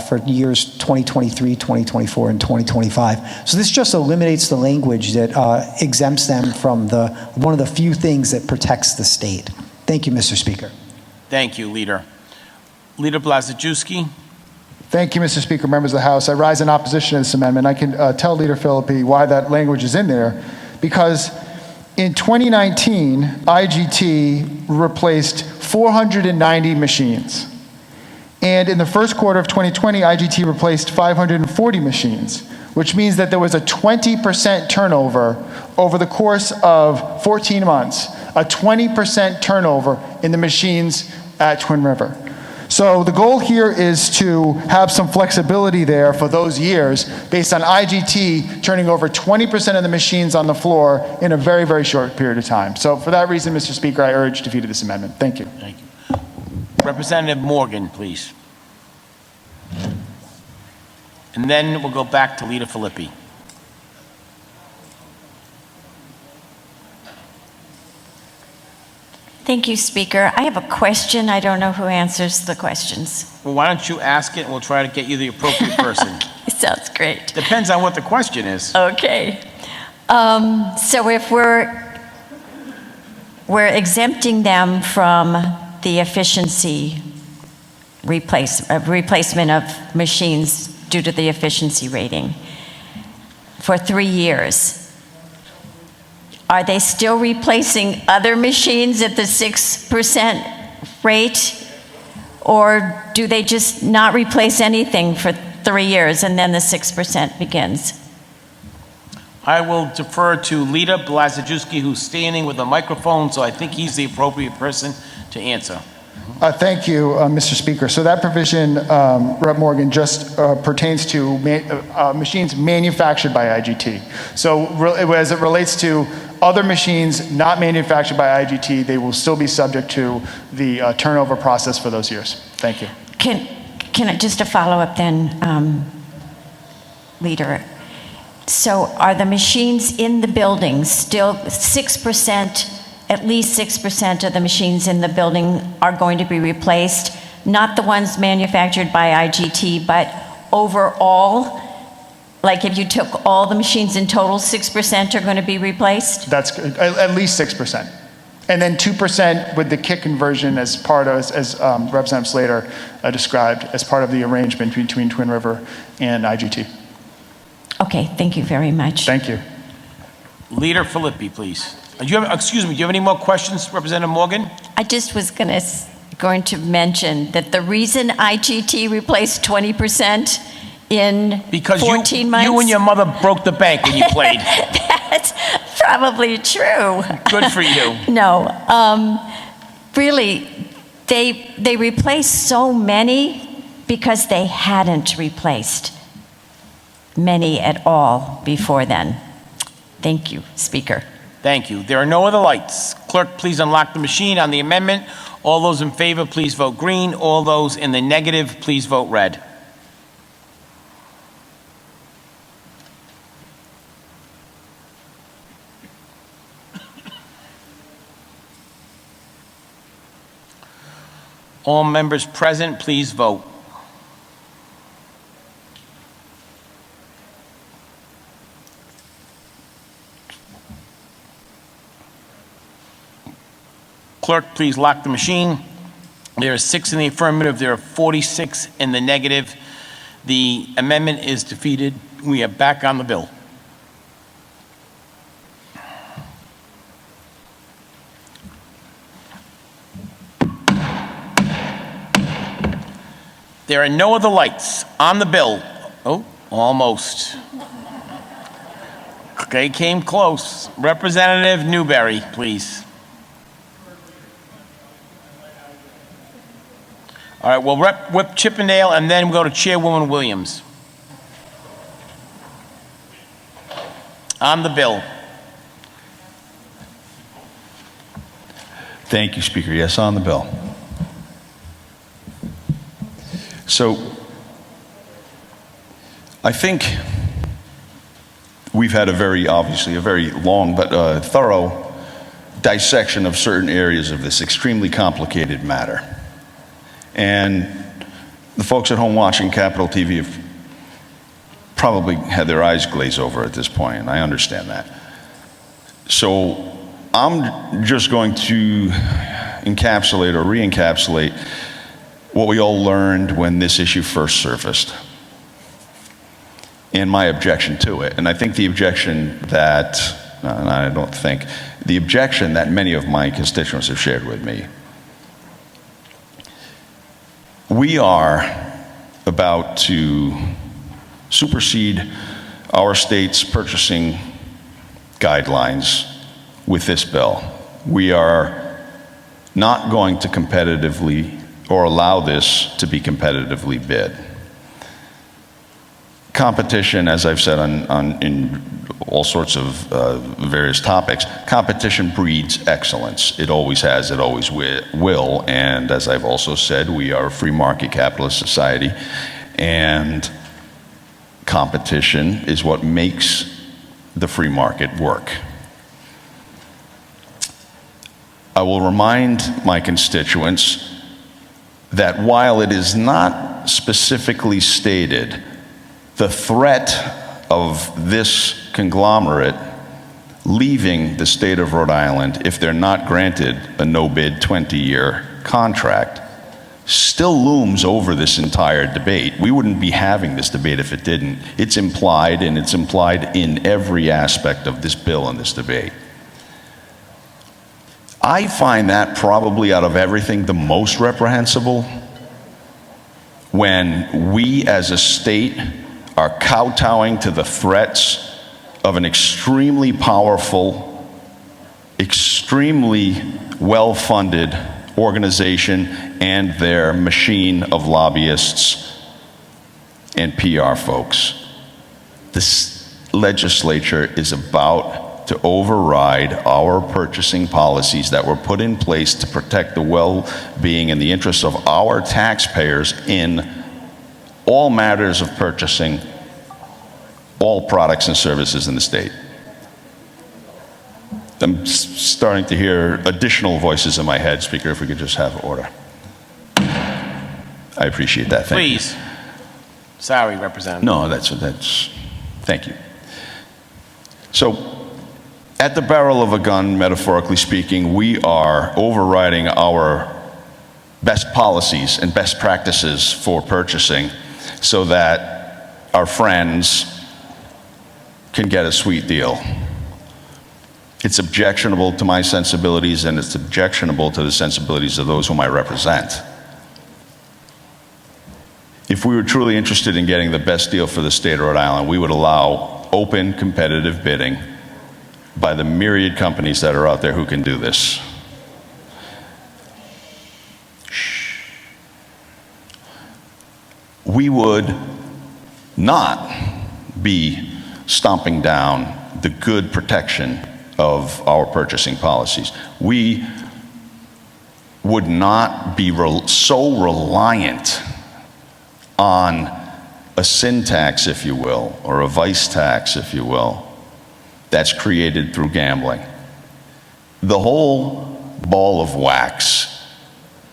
for years 2023, 2024, and 2025. So this just eliminates the language that exempts them from one of the few things that protects the state. Thank you, Mr. Speaker. Thank you, Leader. Leader Blazejewski. Thank you, Mr. Speaker, members of the House. I rise in opposition to this amendment. I can tell Leader Philippi why that language is in there, because in 2019, IGT replaced 490 machines. And in the first quarter of 2020, IGT replaced 540 machines, which means that there was a 20% turnover over the course of 14 months, a 20% turnover in the machines at Twin River. So the goal here is to have some flexibility there for those years based on IGT turning over 20% of the machines on the floor in a very, very short period of time. So for that reason, Mr. Speaker, I urge defeat of this amendment. Thank you. Thank you. Representative Morgan, please. And then we'll go back to Leader Philippi. Thank you, Speaker. I have a question. I don't know who answers the questions. Well, why don't you ask it and we'll try to get you the appropriate person. It sounds great. Depends on what the question is. Okay. So if we're exempting them from the efficiency replacement of machines due to the efficiency rating for 3 years, are they still replacing other machines at the 6% rate? Or do they just not replace anything for 3 years and then the 6% begins? I will defer to Leader Blazejewski, who's standing with a microphone, so I think he's the appropriate person to answer. Thank you, Mr. Speaker. So that provision, Rep. Morgan, just pertains to machines manufactured by IGT. So as it relates to other machines not manufactured by IGT, they will still be subject to the turnover process for those years. Thank you. Can I just a follow-up then, Leader? So are the machines in the building still 6%? At least 6% of the machines in the building are going to be replaced, not the ones manufactured by IGT, but overall, like if you took all the machines in total, 6% are going to be replaced? That's at least 6%. And then 2% with the kit conversion as part of, as Representative Slater described, as part of the arrangement between Twin River and IGT. Okay, thank you very much. Thank you. Leader Philippi, please. Do you have any more questions, Representative Morgan? I just was going to mention that the reason IGT replaced 20% in because 14 months... you and your mother broke the bank when you played. That's probably true. Good for you. No, really, they replaced so many because they hadn't replaced many at all before then. Thank you, Speaker. Thank you. There are no other lights. Clerk, please unlock the machine on the amendment. All those in favor, please vote green. All those in the negative, please vote red. All members present, please vote. Clerk, please lock the machine. There are 6 in the affirmative. There are 46 in the negative. The amendment is defeated. We are back on the bill. There are no other lights on the bill. Oh, almost. They came close. Representative Newberry, please. All right, we'll whip Chippendale and then we'll go to Chairwoman Williams. On the bill. Thank you, Speaker. Yes, on the bill. So, I think we've had obviously a very long but thorough dissection of certain areas of this extremely complicated matter. And the folks at home watching Capitol TV have probably had their eyes glaze over at this point, and I understand that. So I'm just going to encapsulate or re-encapsulate what we all learned when this issue first surfaced and my objection to it. And I think the objection that, the objection that many of my constituents have shared with me. We are about to supersede our state's purchasing guidelines with this bill. We are not going to competitively or allow this to be competitively bid. Competition, as I've said in all sorts of various topics, competition breeds excellence. It always has, it always will, and as I've also said, we are a free market capitalist society, and competition is what makes the free market work. I will remind my constituents that while it is not specifically stated, the threat of this conglomerate leaving the state of Rhode Island if they're not granted a no-bid 20-year contract still looms over this entire debate. We wouldn't be having this debate if it didn't. It's implied, and it's implied in every aspect of this bill and this debate. I find that probably out of everything the most reprehensible, when we as a state are kowtowing to the threats of an extremely powerful, extremely well-funded organization and their machine of lobbyists and PR folks. This legislature is about to override our purchasing policies that were put in place to protect the well-being and the interests of our taxpayers in all matters of purchasing all products and services in the state. I'm starting to hear additional voices in my head. Speaker, if we could just have order. I appreciate that. Thank you. Please. Sorry, Representative. No, thank you. So, at the barrel of a gun, metaphorically speaking, we are overriding our best policies and best practices for purchasing so that our friends can get a sweet deal. It's objectionable to my sensibilities, and it's objectionable to the sensibilities of those whom I represent. If we were truly interested in getting the best deal for the state of Rhode Island, we would allow open, competitive bidding by the myriad companies that are out there who can do this. We would not be stomping down the good protection of our purchasing policies. We would not be so reliant on a sin tax, if you will, or a vice tax, if you will, that's created through gambling. The whole ball of wax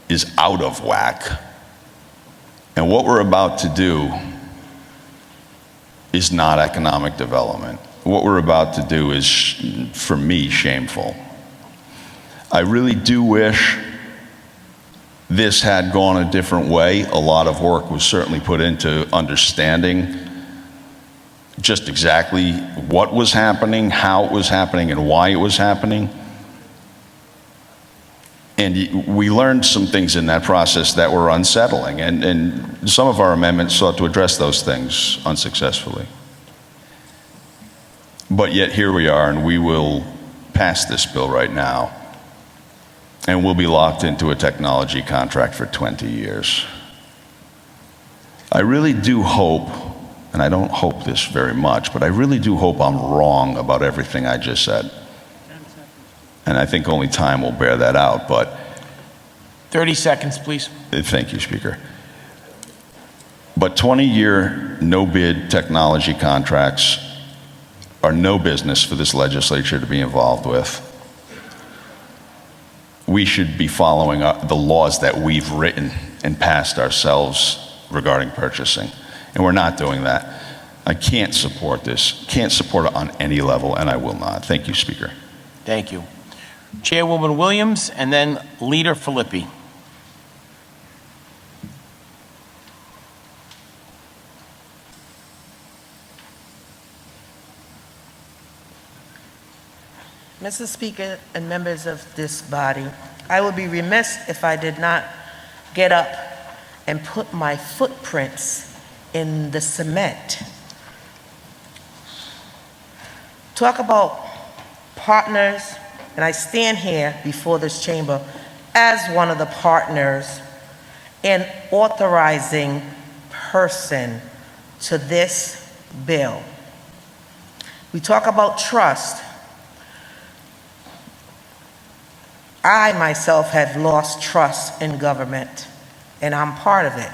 is out of whack. And what we're about to do is not economic development. What we're about to do is, for me, shameful. I really do wish this had gone a different way. A lot of work was certainly put into understanding just exactly what was happening, how it was happening, and why it was happening. And we learned some things in that process that were unsettling, and some of our amendments sought to address those things unsuccessfully. But yet here we are, and we will pass this bill right now, and we'll be locked into a technology contract for 20 years. I really do hope, and I don't hope this very much, but I really do hope I'm wrong about everything I just said. And I think only time will bear that out, but 30 seconds, please. Thank you, Speaker. But 20-year no-bid technology contracts are no business for this legislature to be involved with. We should be following the laws that we've written and passed ourselves regarding purchasing, and we're not doing that. I can't support this, can't support it on any level, and I will not. Thank you, Speaker. Thank you. Chairwoman Williams, and then Leader Philippi. Mr. Speaker and members of this body, I would be remiss if I did not get up and put my footprints in the cement. Talk about partners, and I stand here before this chamber as one of the partners and authorizing person to this bill. We talk about trust. I myself have lost trust in government, and I'm part of it.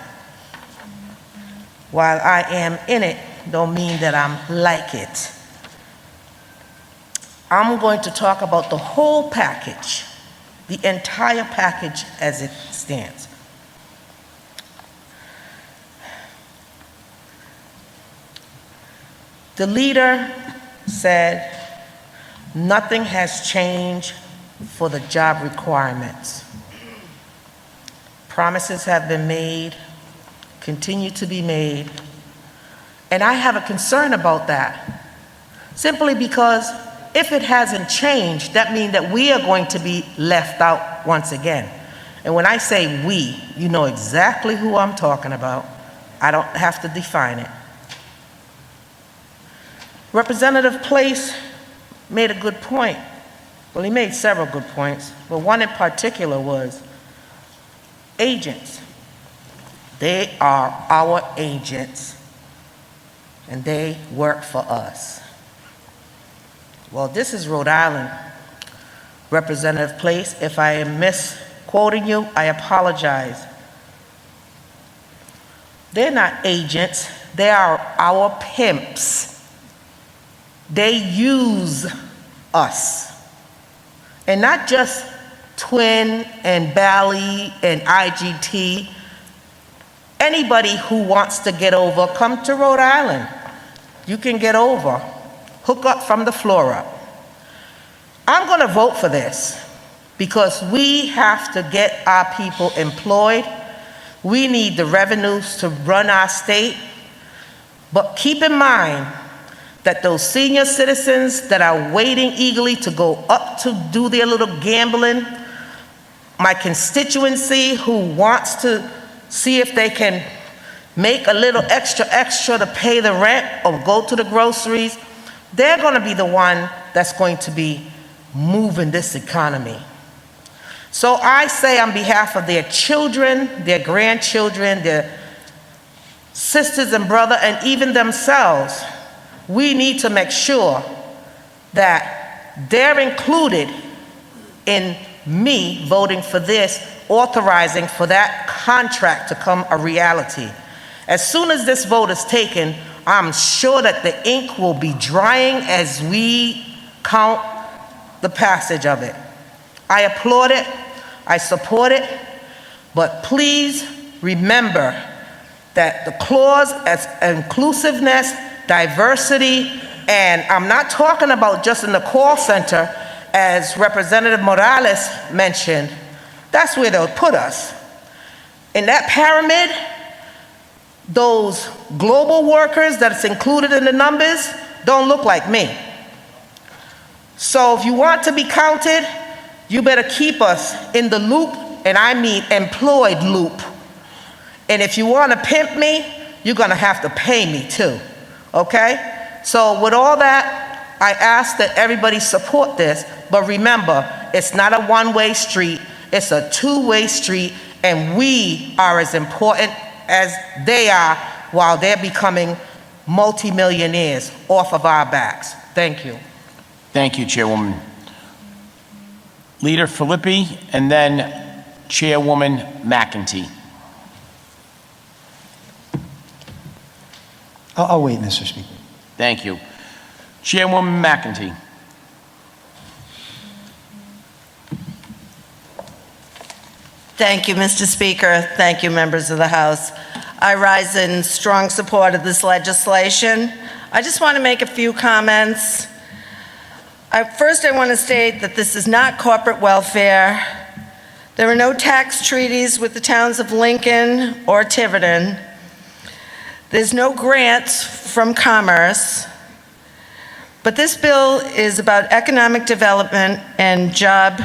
While I am in it, don't mean that I'm like it. I'm going to talk about the whole package, the entire package as it stands. The leader said, nothing has changed for the job requirements. Promises have been made, continue to be made, and I have a concern about that, simply because if it hasn't changed, that means that we are going to be left out once again. And when I say we, you know exactly who I'm talking about. I don't have to define it. Representative Place made a good point. Well, he made several good points, but one in particular was agents. They are our agents, and they work for us. Well, this is Rhode Island, Representative Place. If I am misquoting you, I apologize. They're not agents, they are our pimps. They use us. And not just Twin and Bally and IGT. Anybody who wants to get over, come to Rhode Island. You can get over. Hook up from the floor up. I'm going to vote for this because we have to get our people employed. We need the revenues to run our state. But keep in mind that those senior citizens that are waiting eagerly to go up to do their little gambling, my constituency who wants to see if they can make a little extra to pay the rent or go to the groceries, they're going to be the one that's going to be moving this economy. So I say on behalf of their children, their grandchildren, their sisters and brothers, and even themselves, we need to make sure that they're included in me voting for this, authorizing for that contract to come a reality. As soon as this vote is taken, I'm sure that the ink will be drying as we count the passage of it. I applaud it, I support it, but please remember that the clause as inclusiveness, diversity, and I'm not talking about just in the call center, as Representative Morales mentioned, that's where they'll put us. In that pyramid, those global workers that's included in the numbers don't look like me. So if you want to be counted, you better keep us in the loop, and I mean employed loop. And if you want to pimp me, you're going to have to pay me too, okay? So with all that, I ask that everybody support this, but remember, it's not a one-way street, it's a two-way street, and we are as important as they are while they're becoming multimillionaires off of our backs. Thank you. Thank you, Chairwoman. Leader Philippi, and then Chairwoman McEntee. I'll wait, Mr. Speaker. Thank you. Chairwoman McEntee. Thank you, Mr. Speaker. Thank you, members of the House. I rise in strong support of this legislation. I just want to make a few comments. First, I want to state that this is not corporate welfare. There are no tax treaties with the towns of Lincoln or Tiverton. There's no grants from Commerce. But this bill is about economic development and job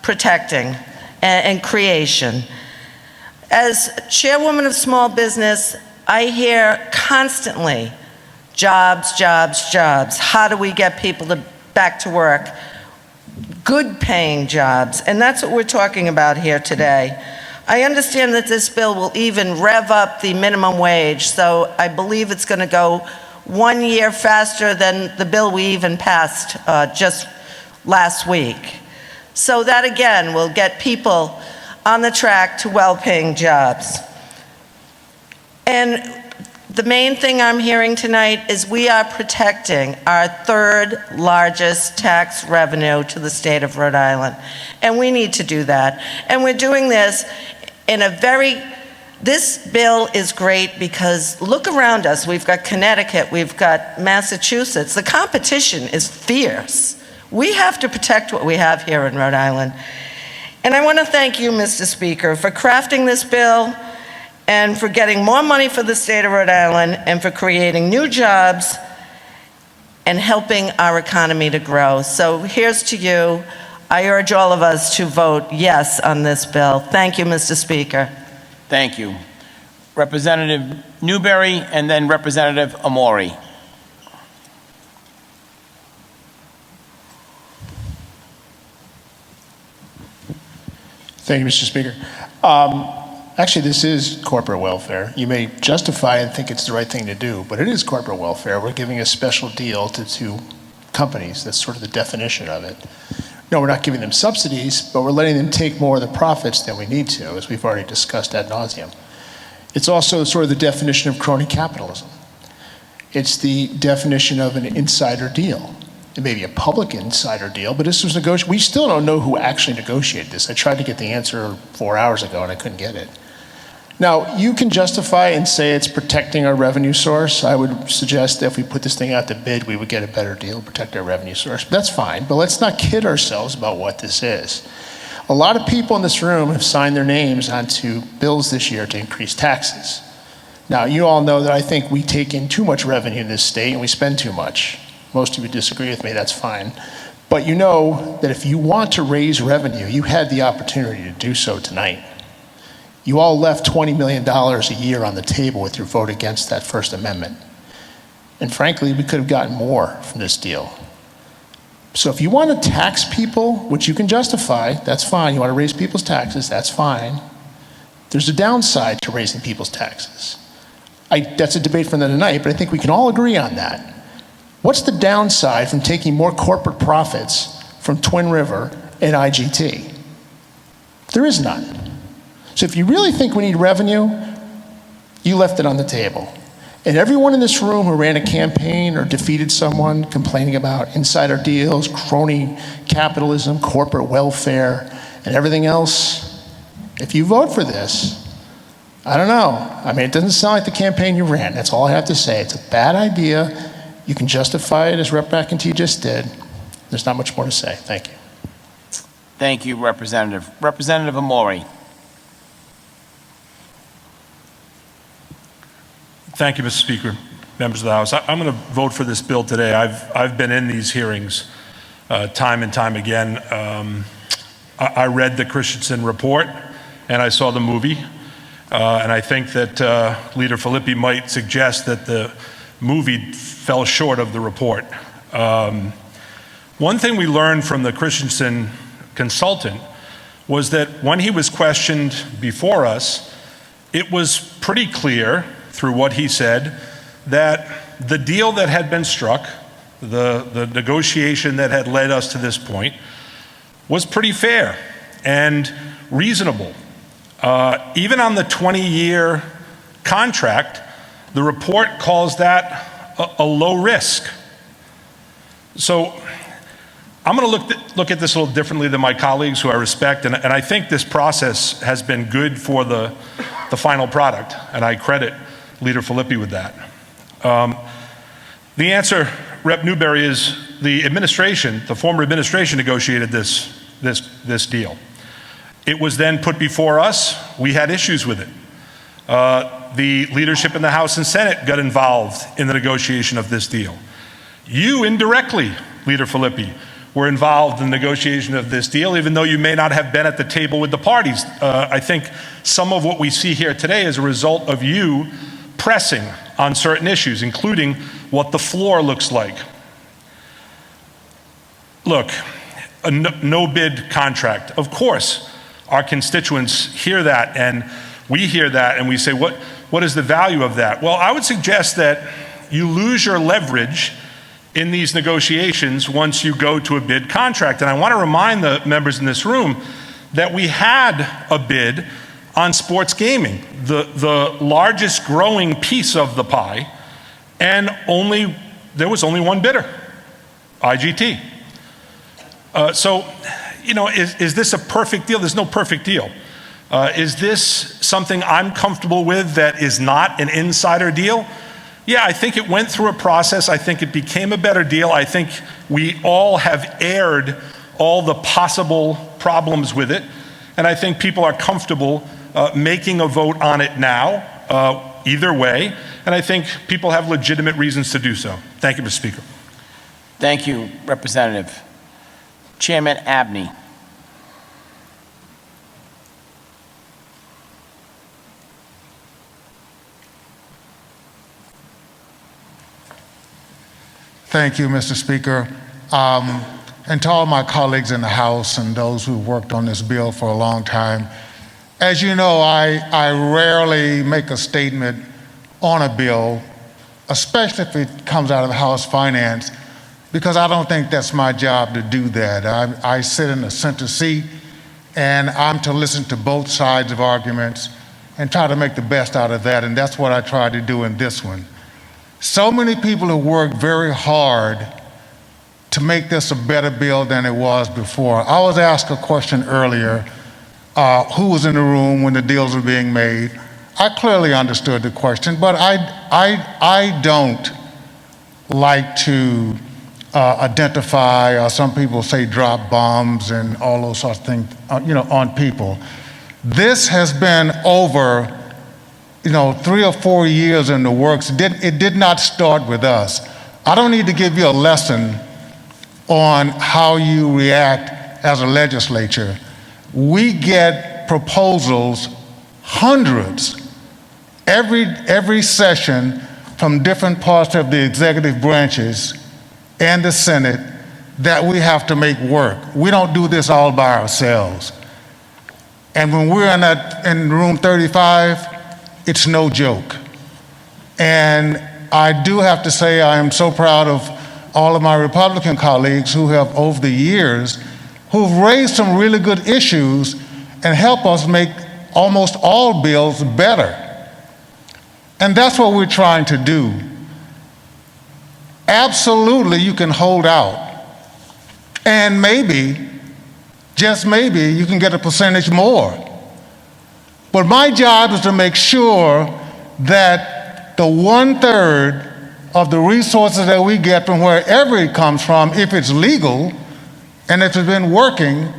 protecting and creation. As chairwoman of small business, I hear constantly, jobs, jobs, jobs. How do we get people back to work? Good paying jobs, and that's what we're talking about here today. I understand that this bill will even rev up the minimum wage, so I believe it's going to go 1 year faster than the bill we even passed just last week. So that again will get people on the track to well-paying jobs. And the main thing I'm hearing tonight is we are protecting our third largest tax revenue to the state of Rhode Island. And we need to do that. And we're doing this in this bill is great because look around us. We've got Connecticut, we've got Massachusetts. The competition is fierce. We have to protect what we have here in Rhode Island. And I want to thank you, Mr. Speaker, for crafting this bill and for getting more money for the state of Rhode Island and for creating new jobs and helping our economy to grow. So here's to you. I urge all of us to vote yes on this bill. Thank you, Mr. Speaker. Thank you. Representative Newberry and then Representative Amori. Thank you, Mr. Speaker. Actually, this is corporate welfare. You may justify and think it's the right thing to do, but it is corporate welfare. We're giving a special deal to two companies. That's sort of the definition of it. No, we're not giving them subsidies, but we're letting them take more of the profits than we need to, as we've already discussed ad nauseum. It's also sort of the definition of crony capitalism. It's the definition of an insider deal. It may be a public insider deal, but this was negotiated. We still don't know who actually negotiated this. I tried to get the answer 4 hours ago and I couldn't get it. Now, you can justify and say it's protecting our revenue source. I would suggest that if we put this thing out to bid, we would get a better deal, protect our revenue source. But that's fine, but let's not kid ourselves about what this is. A lot of people in this room have signed their names onto bills this year to increase taxes. Now, you all know that I think we take in too much revenue in this state and we spend too much. Most of you disagree with me, that's fine. But you know that if you want to raise revenue, you had the opportunity to do so tonight. You all left $20 million a year on the table with your vote against that First Amendment. And frankly, we could have gotten more from this deal. So if you want to tax people, which you can justify, that's fine. You want to raise people's taxes, that's fine. There's a downside to raising people's taxes. That's a debate for another night, but I think we can all agree on that. What's the downside from taking more corporate profits from Twin River and IGT? There is none. So if you really think we need revenue, you left it on the table. And everyone in this room who ran a campaign or defeated someone complaining about insider deals, crony capitalism, corporate welfare, and everything else, if you vote for this, I don't know. I mean, it doesn't sound like the campaign you ran. That's all I have to say. It's a bad idea. You can justify it as Rep. McEntee just did. There's not much more to say. Thank you. Thank you, Representative. Representative Amori. Thank you, Mr. Speaker, members of the House. I'm going to vote for this bill today. I've been in these hearings time and time again. I read the Christensen report and I saw the movie. And I think that Leader Philippi might suggest that the movie fell short of the report. One thing we learned from the Christensen consultant was that when he was questioned before us, it was pretty clear through what he said that the deal that had been struck, the negotiation that had led us to this point, was pretty fair and reasonable. Even on the 20-year contract, the report calls that a low risk. So I'm going to look at this a little differently than my colleagues who I respect, and I think this process has been good for the final product, and I credit Leader Philippi with that. The answer, Rep. Newberry, is the administration, the former administration, negotiated this deal. It was then put before us. We had issues with it. The leadership in the House and Senate got involved in the negotiation of this deal. You indirectly, Leader Philippi, were involved in the negotiation of this deal, even though you may not have been at the table with the parties. I think some of what we see here today is a result of you pressing on certain issues, including what the floor looks like. Look, a no-bid contract. Of course, our constituents hear that, and we hear that, and we say, what is the value of that? Well, I would suggest that you lose your leverage in these negotiations once you go to a bid contract. And I want to remind the members in this room that we had a bid on sports gaming, the largest growing piece of the pie, and there was only one bidder, IGT. So, is this a perfect deal? There's no perfect deal. Is this something I'm comfortable with that is not an insider deal? Yeah, I think it went through a process. I think it became a better deal. I think we all have aired all the possible problems with it. And I think people are comfortable making a vote on it now, either way. And I think people have legitimate reasons to do so. Thank you, Mr. Speaker. Thank you, Representative. Chairman Abney. Thank you, Mr. Speaker. And to all my colleagues in the House and those who worked on this bill for a long time, as you know, I rarely make a statement on a bill, especially if it comes out of the House Finance, because I don't think that's my job to do that. I sit in the center seat, and I'm to listen to both sides of arguments and try to make the best out of that, and that's what I tried to do in this one. So many people have worked very hard to make this a better bill than it was before. I was asked a question earlier, who was in the room when the deals were being made? I clearly understood the question, but I don't like to identify, or some people say drop bombs and all those sorts of things, on people. This has been over 3 or 4 years in the works. It did not start with us. I don't need to give you a lesson on how you react as a legislature. We get proposals, hundreds, every session from different parts of the executive branches and the Senate that we have to make work. We don't do this all by ourselves. And when we're in room 35, it's no joke. And I do have to say I am so proud of all of my Republican colleagues who have, over the years, who've raised some really good issues and help us make almost all bills better. And that's what we're trying to do. Absolutely, you can hold out. And maybe, just maybe, you can get a percentage more. But my job is to make sure that the 1/3 of the resources that we get from wherever it comes from, if it's legal and if it's been working,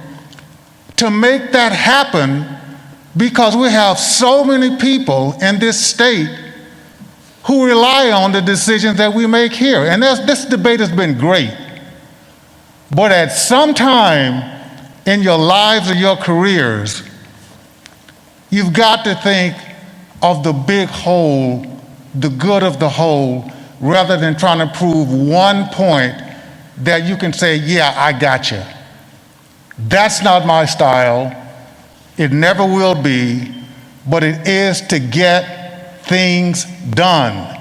to make that happen, because we have so many people in this state who rely on the decisions that we make here. And this debate has been great. But at some time in your lives or your careers, you've got to think of the big whole, the good of the whole, rather than trying to prove one point that you can say, yeah, I got you. That's not my style. It never will be, but it is to get things done.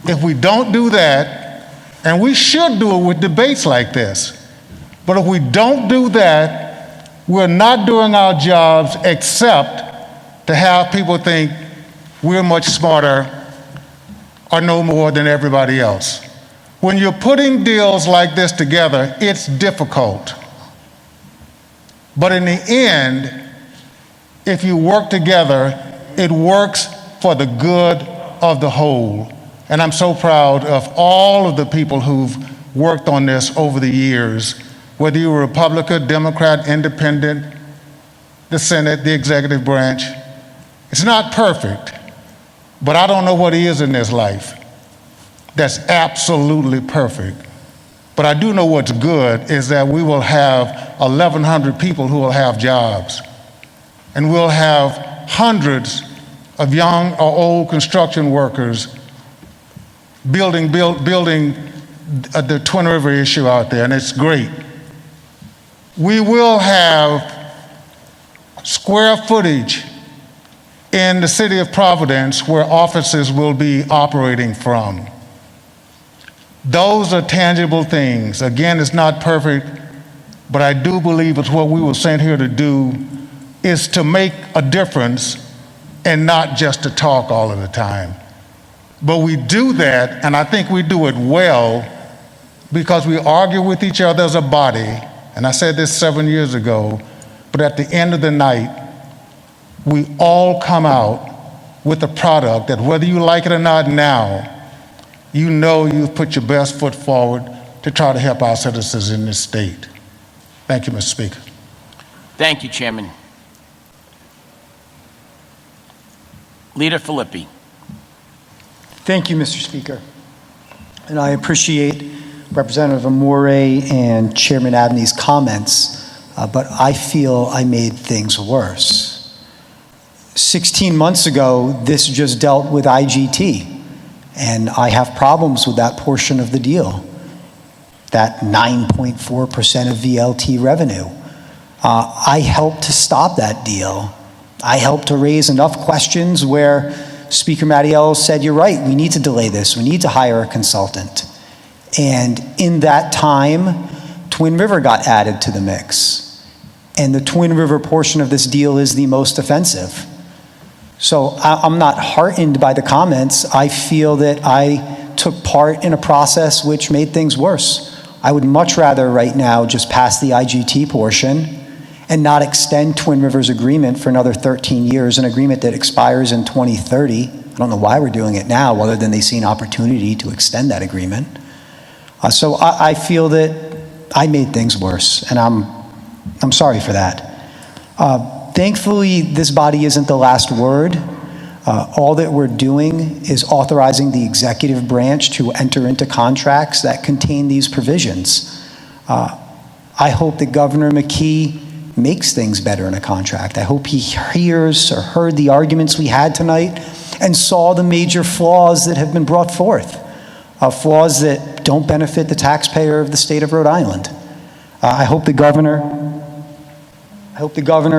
If we don't do that, and we should do it with debates like this, but if we don't do that, we're not doing our jobs except to have people think we're much smarter or no more than everybody else. When you're putting deals like this together, it's difficult. But in the end, if you work together, it works for the good of the whole. And I'm so proud of all of the people who've worked on this over the years, whether you were Republican, Democrat, Independent, the Senate, the executive branch. It's not perfect, but I don't know what is in this life that's absolutely perfect. But I do know what's good is that we will have 1,100 people who will have jobs. And we'll have hundreds of young or old construction workers building the Twin River issue out there, and it's great. We will have square footage in the city of Providence where offices will be operating from. Those are tangible things. Again, it's not perfect, but I do believe it's what we were sent here to do, is to make a difference and not just to talk all of the time. But we do that, and I think we do it well, because we argue with each other as a body, and I said this 7 years ago, but at the end of the night, we all come out with a product that, whether you like it or not now, you know you've put your best foot forward to try to help our citizens in this state. Thank you, Mr. Speaker. Thank you, Chairman. Leader Philippi. Thank you, Mr. Speaker. And I appreciate Representative Amore and Chairman Abney's comments, but I feel I made things worse. 16 months ago, this just dealt with IGT, and I have problems with that portion of the deal, that 9.4% of VLT revenue. I helped to stop that deal. I helped to raise enough questions where Speaker Mattiello said, you're right, we need to delay this, we need to hire a consultant. And in that time, Twin River got added to the mix. And the Twin River portion of this deal is the most offensive. So I'm not heartened by the comments. I feel that I took part in a process which made things worse. I would much rather right now just pass the IGT portion and not extend Twin River's agreement for another 13 years, an agreement that expires in 2030. I don't know why we're doing it now, other than they see an opportunity to extend that agreement. So I feel that I made things worse, and I'm sorry for that. Thankfully, this body isn't the last word. All that we're doing is authorizing the executive branch to enter into contracts that contain these provisions. I hope that Governor McKee makes things better in a contract. I hope he hears or heard the arguments we had tonight and saw the major flaws that have been brought forth, flaws that don't benefit the taxpayer of the state of Rhode Island. I hope the governor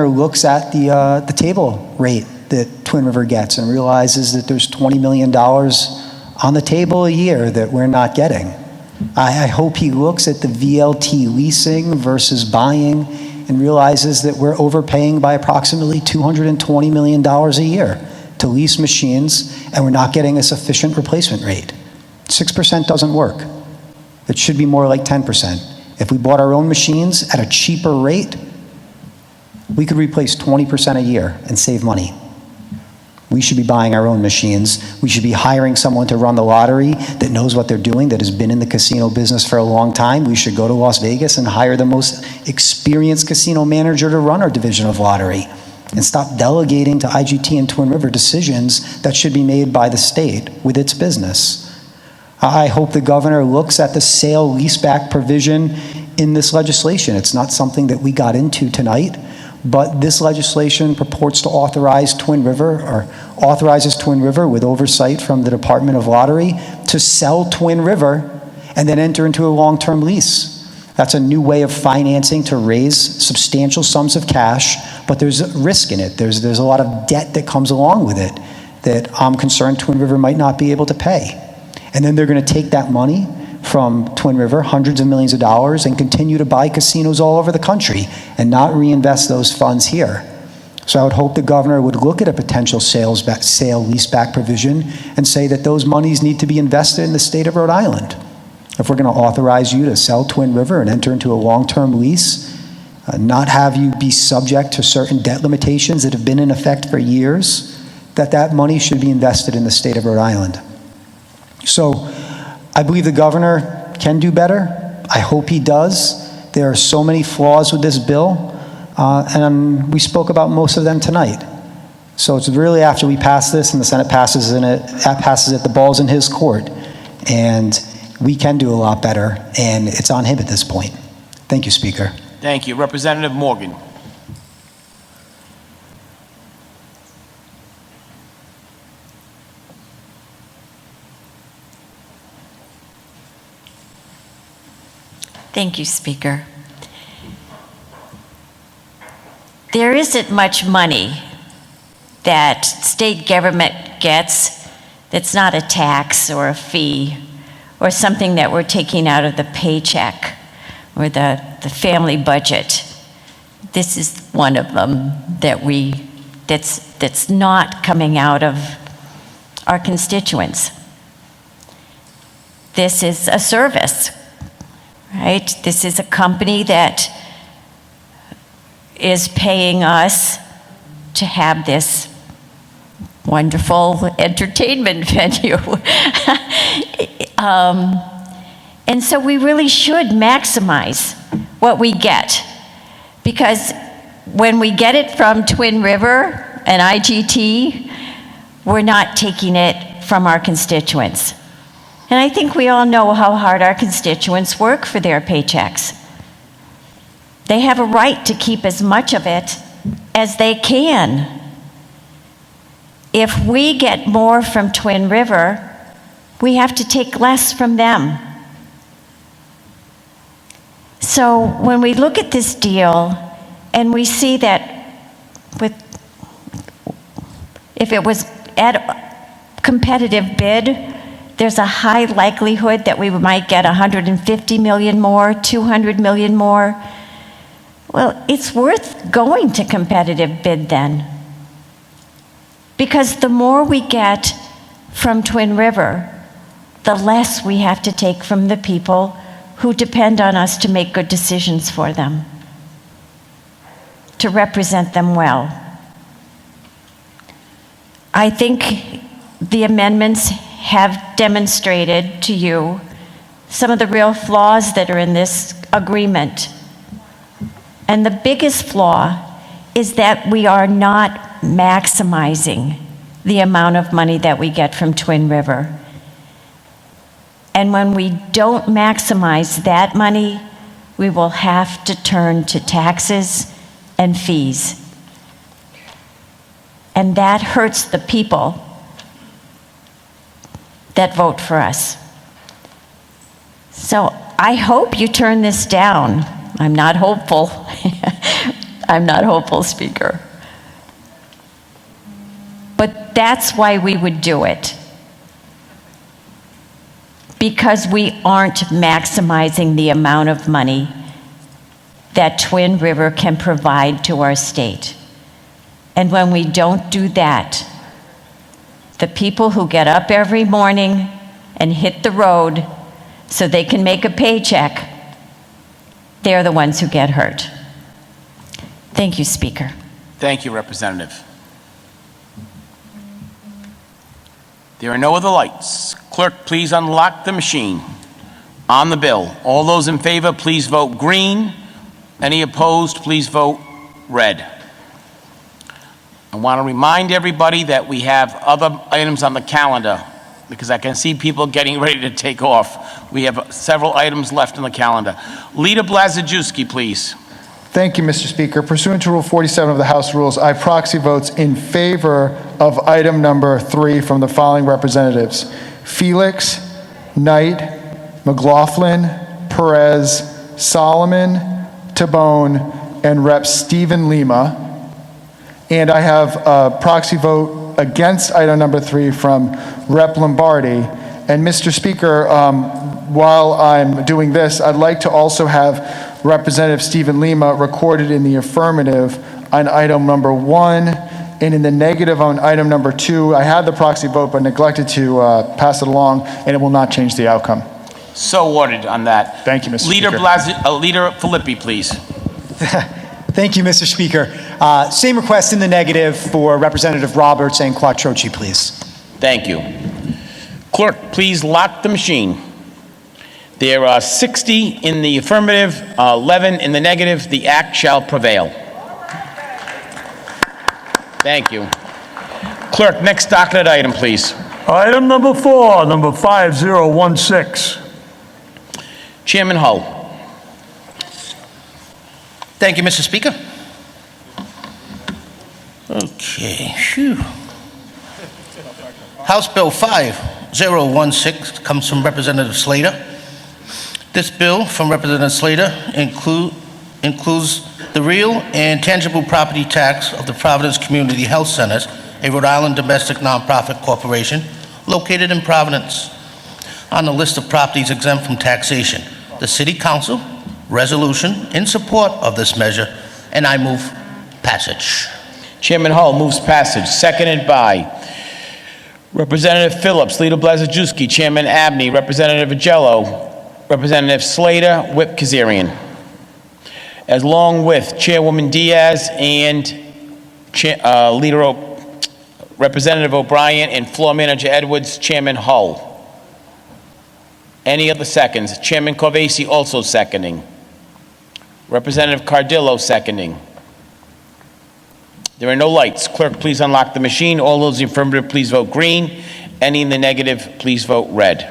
looks at the table rate that Twin River gets and realizes that there's $20 million on the table a year that we're not getting. I hope he looks at the VLT leasing versus buying and realizes that we're overpaying by approximately $220 million a year to lease machines, and we're not getting a sufficient replacement rate. 6% doesn't work. It should be more like 10%. If we bought our own machines at a cheaper rate, we could replace 20% a year and save money. We should be buying our own machines. We should be hiring someone to run the lottery that knows what they're doing, that has been in the casino business for a long time. We should go to Las Vegas and hire the most experienced casino manager to run our division of lottery, and stop delegating to IGT and Twin River decisions that should be made by the state with its business. I hope the governor looks at the sale leaseback provision in this legislation. It's not something that we got into tonight, but this legislation purports to authorize Twin River, or authorizes Twin River with oversight from the Department of Lottery, to sell Twin River and then enter into a long-term lease. That's a new way of financing to raise substantial sums of cash, but there's a risk in it. There's a lot of debt that comes along with it that I'm concerned Twin River might not be able to pay. And then they're going to take that money from Twin River, hundreds of millions of dollars, and continue to buy casinos all over the country and not reinvest those funds here. So I would hope the governor would look at a potential sale leaseback provision and say that those monies need to be invested in the state of Rhode Island. If we're going to authorize you to sell Twin River and enter into a long-term lease, not have you be subject to certain debt limitations that have been in effect for years, that money should be invested in the state of Rhode Island. So I believe the governor can do better. I hope he does. There are so many flaws with this bill, and we spoke about most of them tonight. So it's really after we pass this and the Senate passes it, the ball's in his court, and we can do a lot better, and it's on him at this point. Thank you, Speaker. Thank you. Representative Morgan. Thank you, Speaker. there isn't much money that state government gets that's not a tax or a fee or something that we're taking out of the paycheck or the family budget. This is one of them that's not coming out of our constituents. This is a service, right? This is a company that is paying us to have this wonderful entertainment venue. And so we really should maximize what we get, because when we get it from Twin River and IGT, we're not taking it from our constituents. And I think we all know how hard our constituents work for their paychecks. They have a right to keep as much of it as they can. If we get more from Twin River, we have to take less from them. So when we look at this deal and we see that if it was at a competitive bid, there's a high likelihood that we might get 150 million more, 200 million more. Well, it's worth going to competitive bid then. Because the more we get from Twin River, the less we have to take from the people who depend on us to make good decisions for them, to represent them well. I think the amendments have demonstrated to you some of the real flaws that are in this agreement. And the biggest flaw is that we are not maximizing the amount of money that we get from Twin River. And when we don't maximize that money, we will have to turn to taxes and fees. And that hurts the people that vote for us. So I hope you turn this down. I'm not hopeful. I'm not hopeful, Speaker. But that's why we would do it. Because we aren't maximizing the amount of money that Twin River can provide to our state. And when we don't do that, the people who get up every morning and hit the road so they can make a paycheck, they're the ones who get hurt. Thank you, Speaker. Thank you, Representative. There are no other lights. Clerk, please unlock the machine on the bill. All those in favor, please vote green. Any opposed, please vote red. I want to remind everybody that we have other items on the calendar, because I can see people getting ready to take off. We have several items left on the calendar. Leader Blazejewski, please. Thank you, Mr. Speaker. Pursuant to Rule 47 of the House Rules, I proxy votes in favor of item number 3 from the following representatives: Felix, Knight, McLaughlin, Perez, Solomon, Tabone, and Rep. Stephen Lima. And I have a proxy vote against item number 3 from Rep. Lombardi. And Mr. Speaker, while I'm doing this, I'd like to also have Representative Stephen Lima recorded in the affirmative on item number 1 and in the negative on item number 2. I had the proxy vote but neglected to pass it along, and it will not change the outcome. So ordered on that. Thank you, Mr. Leader Speaker. Leader Philippi, please. Thank you, Mr. Speaker. Same request in the negative for Representative Roberts and Quattrochi, please. Thank you. Clerk, please lock the machine. There are 60 in the affirmative, 11 in the negative. The act shall prevail. Thank you. Clerk, next docket item, please. Item number 4, number 5016. Chairman Hull. Thank you, Mr. Speaker. Okay, phew. House Bill 5016 comes from Representative Slater. This bill from Representative Slater includes the real and tangible property tax of the Providence Community Health Centers, a Rhode Island domestic nonprofit corporation located in Providence, on the list of properties exempt from taxation. The City Council resolution in support of this measure, and I move passage. Chairman Hull moves passage, seconded by Representative Phillips, Leader Blazejewski, Chairman Abney, Representative Agello, Representative Slater, Whip Kazarian, along with Chairwoman Diaz and Representative O'Brien and Floor Manager Edwards, Chairman Hull. Any other seconds? Chairman Corvesi also seconding. Representative Cardillo seconding. There are no lights. Clerk, please unlock the machine. All those in the affirmative, please vote green. Any in the negative, please vote red.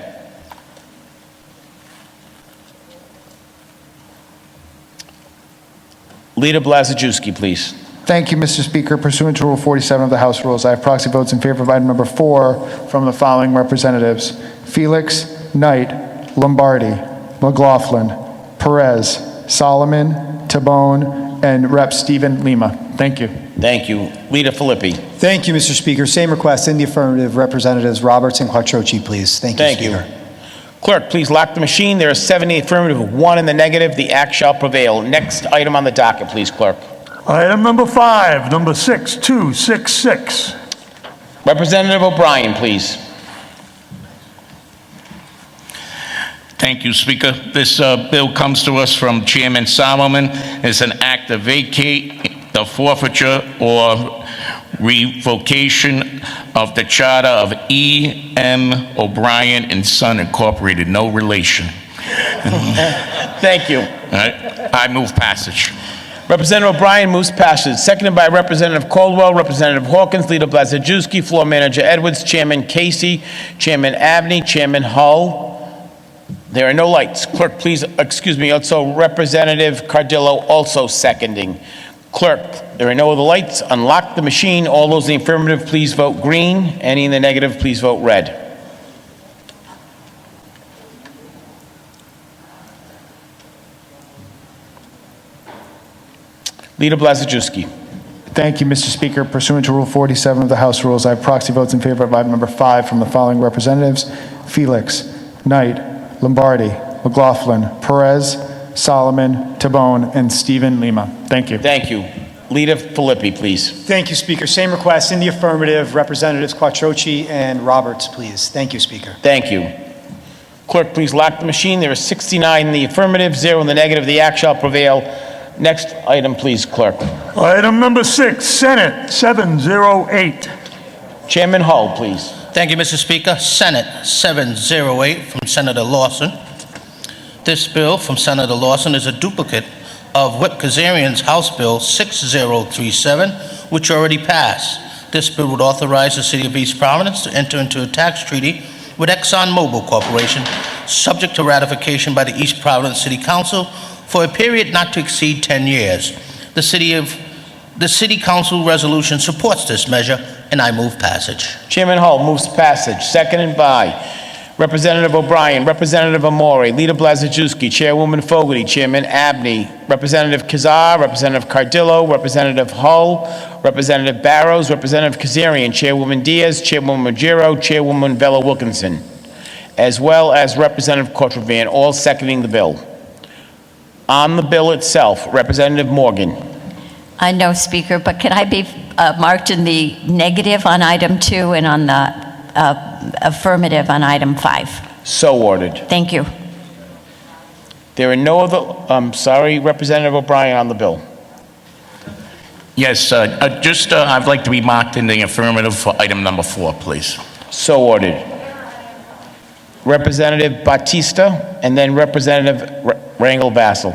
Leader Blazejewski, please. Thank you, Mr. Speaker. Pursuant to Rule 47 of the House Rules, I have proxy votes in favor of item number 4 from the following representatives: Felix, Knight, Lombardi, McLaughlin, Perez, Solomon, Tabone, and Rep. Stephen Lima. Thank you. Thank you. Leader Philippi. Thank you, Mr. Speaker. Same request in the affirmative. Representatives Roberts and Quattrochi, please. Thank you, Speaker. Clerk, please lock the machine. There are 7 in the affirmative, 1 in the negative. The act shall prevail. Next item on the docket, please, Clerk. Item number 5, number 6266. Representative O'Brien, please. Thank you, Speaker. This bill comes to us from Chairman Solomon. It's an act to vacate the forfeiture or revocation of the charter of E.M. O'Brien and Son Incorporated, no relation. Thank you. I move passage. Representative O'Brien moves passage, seconded by Representative Caldwell, Representative Hawkins, Leader Blazejewski, Floor Manager Edwards, Chairman Casey, Chairman Abney, Chairman Hull. There are no lights. Clerk, please, also Representative Cardillo also seconding. Clerk, there are no other lights. Unlock the machine. All those in the affirmative, please vote green. Any in the negative, please vote red. Leader Blazejewski. Thank you, Mr. Speaker. Pursuant to Rule 47 of the House Rules, I have proxy votes in favor of item number 5 from the following representatives: Felix, Knight, Lombardi, McLaughlin, Perez, Solomon, Tabone, and Stephen Lima. Thank you. Thank you. Leader Philippi, please. Thank you, Speaker. Same request in the affirmative. Representatives Quattrochi and Roberts, please. Thank you, Speaker. Thank you. Clerk, please lock the machine. There are 69 in the affirmative, 0 in the negative. The act shall prevail. Next item, please, Clerk. Item number 6, Senate 708. Chairman Hull, please. Thank you, Mr. Speaker. Senate 708 from Senator Lawson. This bill from Senator Lawson is a duplicate of Whip Kazarian's House Bill 6037, which already passed. This bill would authorize the City of East Providence to enter into a tax treaty with ExxonMobil Corporation, subject to ratification by the East Providence City Council for a period not to exceed 10 years. The City Council resolution supports this measure, and I move passage. Chairman Hull moves passage, seconded by Representative O'Brien, Representative Amore, Leader Blazejewski, Chairwoman Fogarty, Chairman Abney, Representative Kazar, Representative Cardillo, Representative Hull, Representative Barrows, Representative Kazarian, Chairwoman Diaz, Chairwoman Magiro, Chairwoman Bella Wilkinson, as well as Representative Cotravan, all seconding the bill. On the bill itself, Representative Morgan. No, Speaker, but can I be marked in the negative on item 2 and on the affirmative on item 5? So ordered. Thank you. There are no other, Representative O'Brien on the bill. Yes, I'd like to be marked in the affirmative for item number 4, please. So ordered. Representative Batista, and then Representative Rangel Vassal.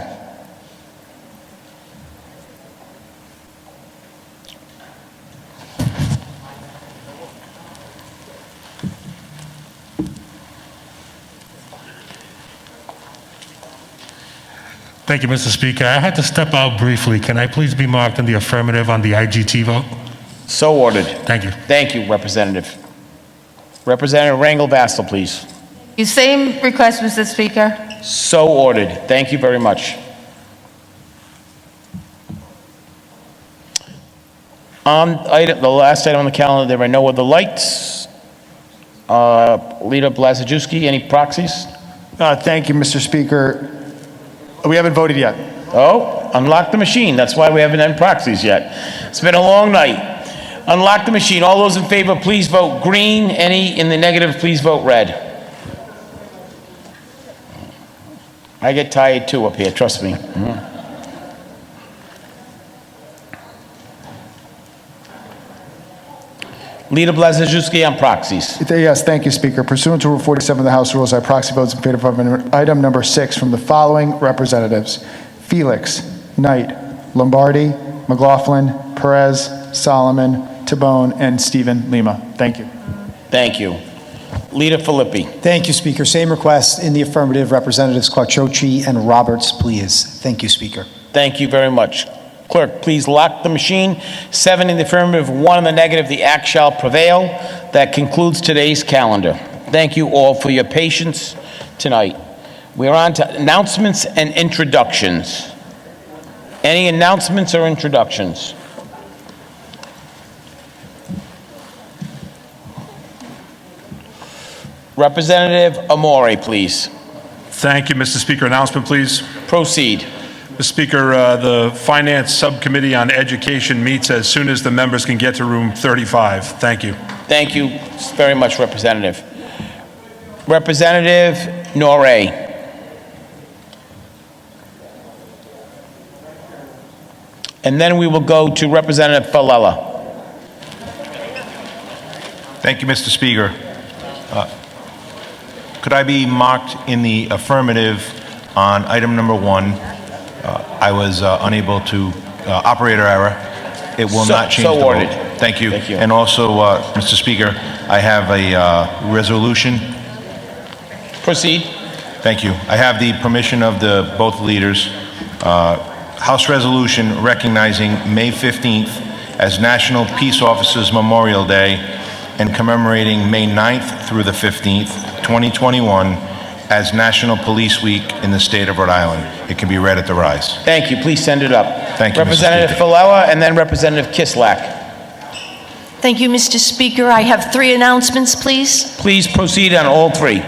Thank you, Mr. Speaker. I had to step out briefly. Can I please be marked in the affirmative on the IGT vote? So ordered. Thank you. Thank you, Representative. Representative Rangel Vassal, please. Same request, Mr. Speaker. So ordered. Thank you very much. The last item on the calendar, there are no other lights. Leader Blazejewski, any proxies? Thank you, Mr. Speaker. We haven't voted yet. Oh, unlock the machine. That's why we haven't done proxies yet. It's been a long night. Unlock the machine. All those in favor, please vote green. Any in the negative, please vote red. I get tired too up here, trust me. Leader Blazejewski on proxies. Yes, thank you, Speaker. Pursuant to Rule 47 of the House Rules, I proxy votes in favor of item number 6 from the following representatives: Felix, Knight, Lombardi, McLaughlin, Perez, Solomon, Tabone, and Stephen Lima. Thank you. Thank you. Leader Philippi. Thank you, Speaker. Same request in the affirmative. Representatives Chippendale and Roberts, please. Thank you, Speaker. Thank you very much. Clerk, please lock the machine. 7 in the affirmative, 1 in the negative. The act shall prevail. That concludes today's calendar. Thank you all for your patience tonight. We're on to announcements and introductions. Any announcements or introductions? Representative Amore, please. Thank you, Mr. Speaker. Announcement, please. Proceed. Mr. Speaker, the Finance Subcommittee on Education meets as soon as the members can get to room 35. Thank you. Thank you very much, Representative. Representative Norrie. And then we will go to Representative Falella. Thank you, Mr. Speaker. Could I be marked in the affirmative on item number 1? I was unable to, operator error. It will not change the ordered. vote. Thank you. Thank you. And also, Mr. Speaker, I have a resolution. Proceed. Thank you. I have the permission of both leaders. House resolution recognizing May 15th as National Peace Officers Memorial Day and commemorating May 9th through the 15th, 2021, as National Police Week in the state of Rhode Island. It can be read at the rise. Thank you. Please send it up. Thank you, Mr. Representative Speaker. Falella and then Representative Kislak. Thank you, Mr. Speaker. I have 3 announcements, please. Please proceed on all 3.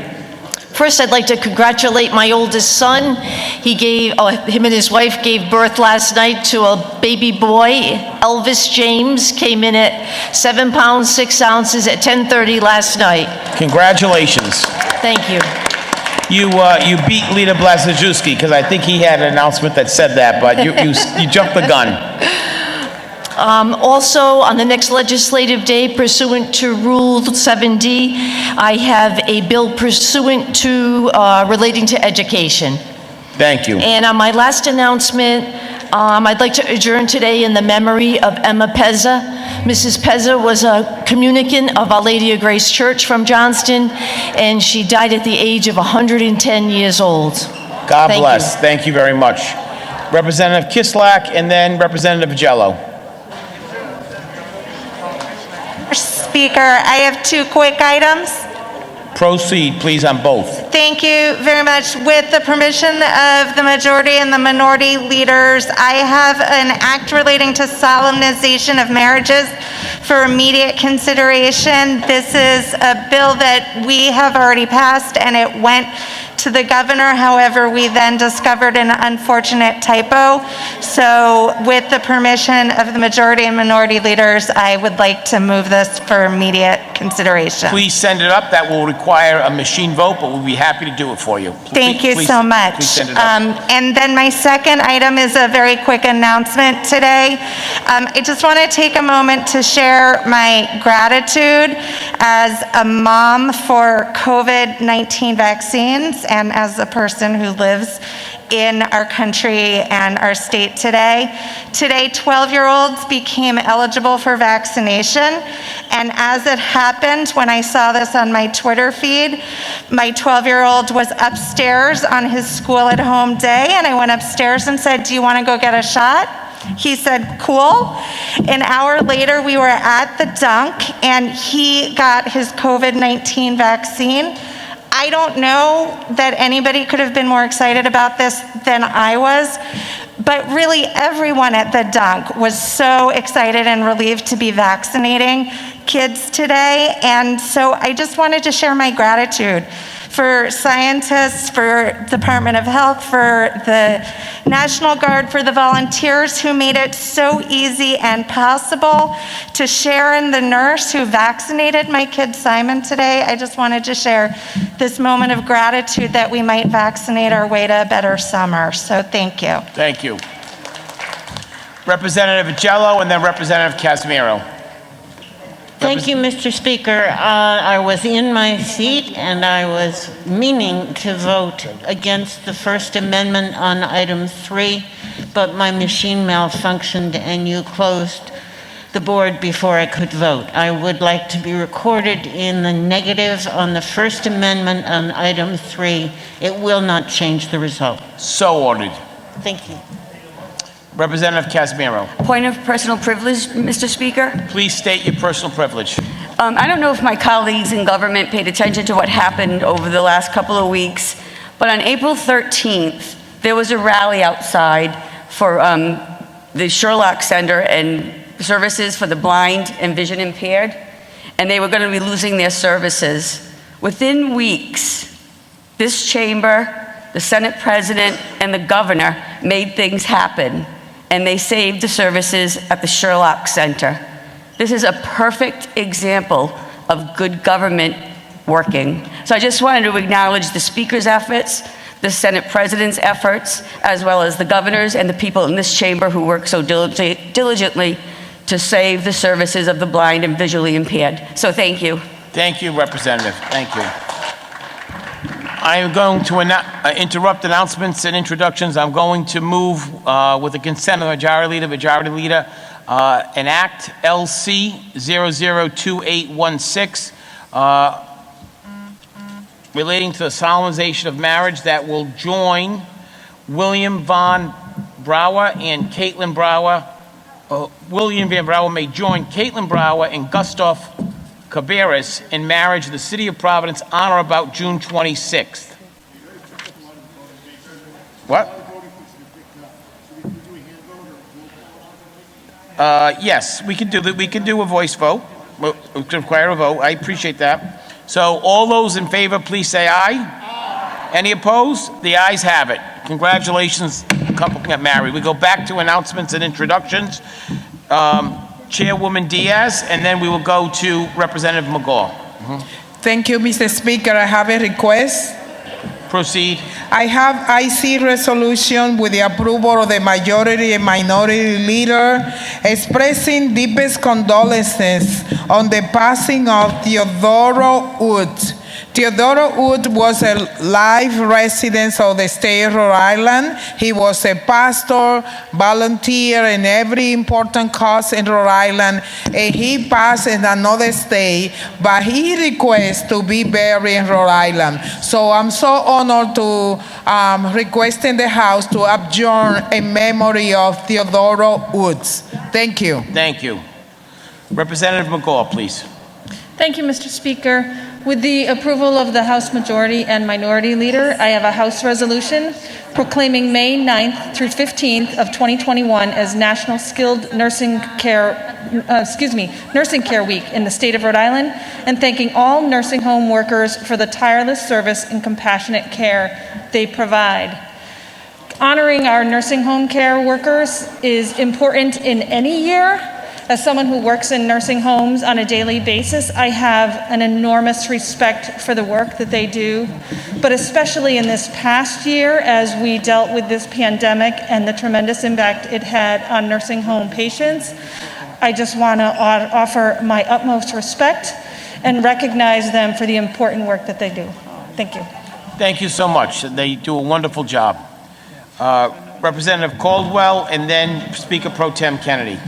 First, I'd like to congratulate my oldest son. Him and his wife gave birth last night to a baby boy. Elvis James came in at 7 pounds, 6 ounces at 10:30 last night. Congratulations. Thank you. You beat Leader Blazejewski because I think he had an announcement that said that, but you jumped the gun. Also, on the next legislative day, pursuant to Rule 7D, I have a bill pursuant to relating to education. Thank you. And on my last announcement, I'd like to adjourn today in the memory of Emma Pezza. Mrs. Pezza was a communicant of Our Lady of Grace Church from Johnston, and she died at the age of 110 years old. God bless. Thank you very much. Representative Kislak and then Representative Jello. Speaker, I have 2 quick items. Proceed, please, on both. Thank you very much. With the permission of the majority and the minority leaders, I have an act relating to solemnization of marriages for immediate consideration. This is a bill that we have already passed and it went to the governor. However, we then discovered an unfortunate typo. So with the permission of the majority and minority leaders, I would like to move this for immediate consideration. Please send it up. That will require a machine vote, but we'll be happy to do it for you. Thank you so much. Please send it up. And then my second item is a very quick announcement today. I just want to take a moment to share my gratitude as a mom for COVID-19 vaccines and as a person who lives in our country and our state today. Today, 12-year-olds became eligible for vaccination, and as it happened, when I saw this on my Twitter feed, my 12-year-old was upstairs on his school-at-home day, and I went upstairs and said, "Do you want to go get a shot?" He said, "Cool." An hour later, we were at the dunk, and he got his COVID-19 vaccine. I don't know that anybody could have been more excited about this than I was, but really everyone at the dunk was so excited and relieved to be vaccinating kids today. And so I just wanted to share my gratitude for scientists, for Department of Health, for the National Guard, for the volunteers who made it so easy and possible, to Sharon, the nurse who vaccinated my kid Simon today. I just wanted to share this moment of gratitude that we might vaccinate our way to a better summer. So thank you. Thank you. Representative Agello and then Representative Casimiro. Thank you, Mr. Speaker. I was in my seat and I was meaning to vote against the First Amendment on item 3, but my machine malfunctioned and you closed the board before I could vote. I would like to be recorded in the negative on the First Amendment on item 3. It will not change the result. So ordered. Thank you. Representative Casimiro. Point of personal privilege, Mr. Speaker. Please state your personal privilege. I don't know if my colleagues in government paid attention to what happened over the last couple of weeks, but on April 13th, there was a rally outside for the Sherlock Center and services for the blind and vision impaired, and they were going to be losing their services. Within weeks, this chamber, the Senate President, and the governor made things happen, and they saved the services at the Sherlock Center. This is a perfect example of good government working. So I just wanted to acknowledge the Speaker's efforts, the Senate President's efforts, as well as the governor's and the people in this chamber who work so diligently to save the services of the blind and visually impaired. So thank you. Thank you, Representative. Thank you. I am going to interrupt announcements and introductions. I'm going to move with the consent of the Majority Leader, enact LC 002816 relating to the solemnization of marriage that will join William Von Brauer and Caitlin Brauer. William Van Brauer may join Caitlin Brauer and Gustav Cabarrus in marriage in the city of Providence on or about June 26th. What? Yes, we can do that. We can do a voice vote. We can require a vote. I appreciate that. So all those in favor, please say aye. Aye. Any opposed? The ayes have it. Congratulations, the couple got married. We go back to announcements and introductions. Chairwoman Diaz, and then we will go to Representative McGaugh. Thank you, Mr. Speaker. I have a request. Proceed. I have IC resolution with the approval of the majority and minority leader expressing deepest condolences on the passing of Theodoro Wood. Theodoro Wood was a life resident of the state of Rhode Island. He was a pastor, volunteer in every important cause in Rhode Island, and he passed in another state, but he requests to be buried in Rhode Island. So I'm so honored to request in the House to adjourn in memory of Theodoro Woods. Thank you. Thank you. Representative McGaugh, please. Thank you, Mr. Speaker. With the approval of the House Majority and Minority Leader, I have a House resolution proclaiming May 9th through 15th of 2021 as National Skilled Nursing Care Week in the state of Rhode Island, and thanking all nursing home workers for the tireless service and compassionate care they provide. Honoring our nursing home care workers is important in any year. As someone who works in nursing homes on a daily basis, I have an enormous respect for the work that they do, but especially in this past year as we dealt with this pandemic and the tremendous impact it had on nursing home patients, I just want to offer my utmost respect and recognize them for the important work that they do. Thank you. Thank you so much. They do a wonderful job. Representative Caldwell, and then Speaker Pro Tem Kennedy.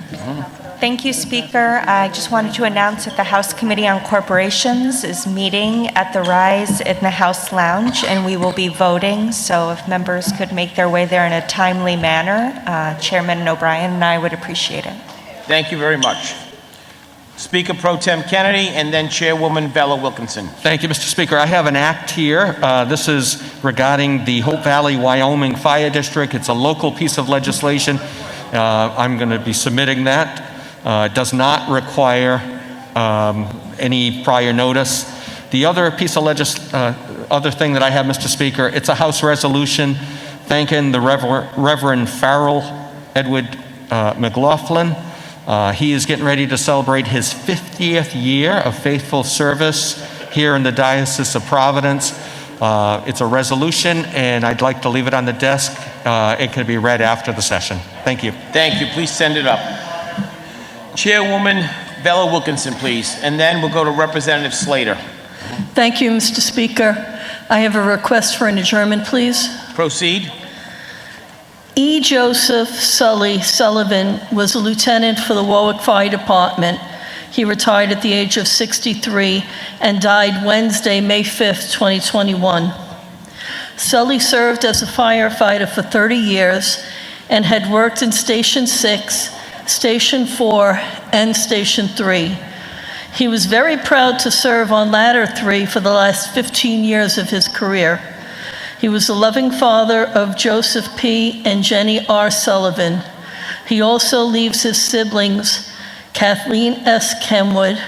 Thank you, Speaker. I just wanted to announce that the House Committee on Corporations is meeting at the Rise in the House Lounge, and we will be voting. So if members could make their way there in a timely manner, Chairman O'Brien and I would appreciate it. Thank you very much. Speaker Pro Tem Kennedy, and then Chairwoman Bella Wilkinson. Thank you, Mr. Speaker. I have an act here. This is regarding the Hope Valley, Wyoming Fire District. It's a local piece of legislation. I'm going to be submitting that. It does not require any prior notice. The other piece of other thing that I have, Mr. Speaker, it's a House resolution thanking the Reverend Farrell Edward McLaughlin. He is getting ready to celebrate his 50th year of faithful service here in the Diocese of Providence. It's a resolution, and I'd like to leave it on the desk. It can be read after the session. Thank you. Thank you. Please send it up. Chairwoman Bella Wilkinson, please. And then we'll go to Representative Slater. Thank you, Mr. Speaker. I have a request for an adjournment, please. Proceed. E. Joseph Sully Sullivan was a lieutenant for the Warwick Fire Department. He retired at the age of 63 and died Wednesday, May 5th, 2021. Sully served as a firefighter for 30 years and had worked in Station 6, Station 4, and Station 3. He was very proud to serve on Ladder 3 for the last 15 years of his career. He was the loving father of Joseph P. and Jenny R. Sullivan. He also leaves his siblings, Kathleen S. Kenwood,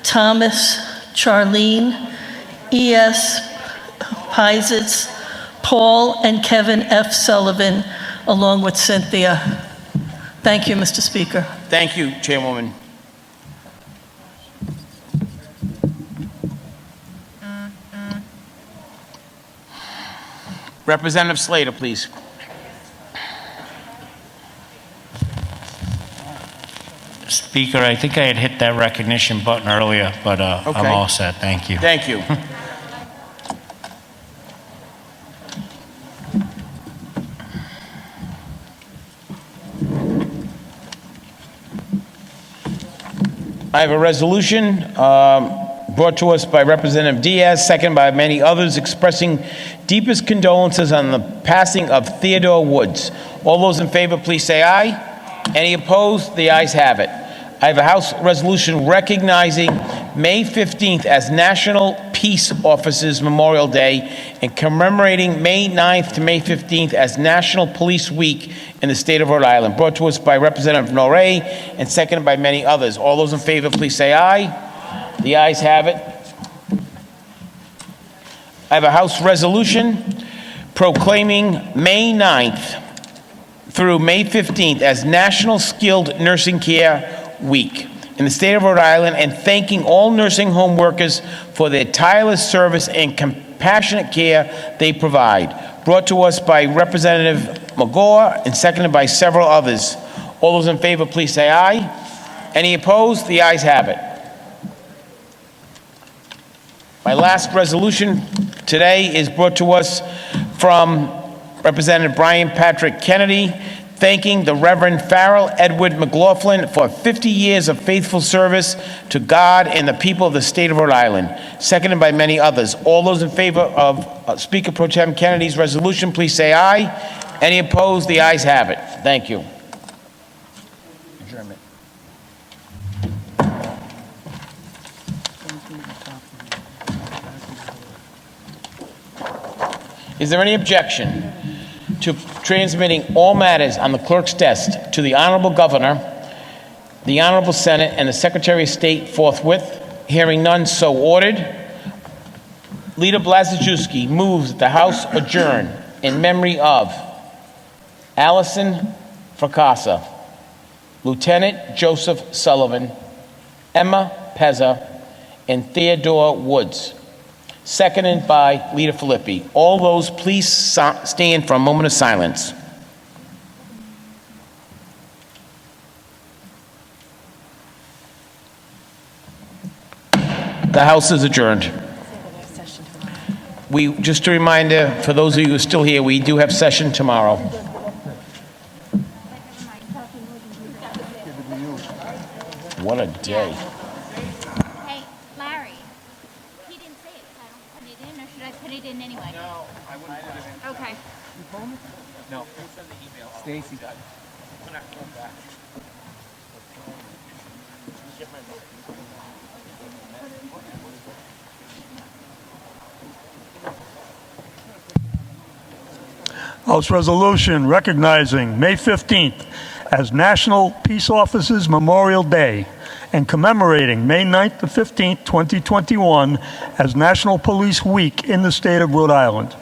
Thomas, Charlene, E.S. Pizitz, Paul, and Kevin F. Sullivan, along with Cynthia. Thank you, Mr. Speaker. Thank you, Chairwoman. Representative Slater, please. Speaker, I think I had hit that recognition button earlier, but Okay. I'm all set. Thank you. Thank you. I have a resolution brought to us by Representative Diaz, second by many others, expressing deepest condolences on the passing of Theodore Woods. All those in favor, please say aye. Any opposed? The ayes have it. I have a House resolution recognizing May 15th as National Peace Officers Memorial Day and commemorating May 9th to May 15th as National Police Week in the state of Rhode Island. Brought to us by Representative Norrie and seconded by many others. All those in favor, please say aye. The ayes have it. I have a House resolution proclaiming May 9th through May 15th as National Skilled Nursing Care Week in the state of Rhode Island and thanking all nursing home workers for their tireless service and compassionate care they provide. Brought to us by Representative McGaugh and seconded by several others. All those in favor, please say aye. Any opposed? The ayes have it. My last resolution today is brought to us from Representative Brian Patrick Kennedy, thanking the Reverend Farrell Edward McLaughlin for 50 years of faithful service to God and the people of the state of Rhode Island, seconded by many others. All those in favor of Speaker Pro Tem Kennedy's resolution, please say aye. Any opposed? The ayes have it. Thank you. Adjournment. Is there any objection to transmitting all matters on the clerk's desk to the Honorable Governor, the Honorable Senate, and the Secretary of State forthwith? Hearing none, so ordered. Leader Blazejewski moves that the House adjourn in memory of Allison Fracassa, Lieutenant Joseph Sullivan, Emma Pezza, and Theodore Woods. Seconded by Leader Philippi. All those, please stand for a moment of silence. The House is adjourned. Just a reminder, for those of you who are still here, we do have session tomorrow. What a day. Hey, Larry, he didn't say it. I don't put it in, or should I put it in anyway? No, I wouldn't put it in. Okay. You told me? No. Send the email. Stacy. We're not going back. House resolution recognizing May 15th as National Peace Officers Memorial Day and commemorating May 9th to 15th, 2021 as National Police Week in the state of Rhode Island.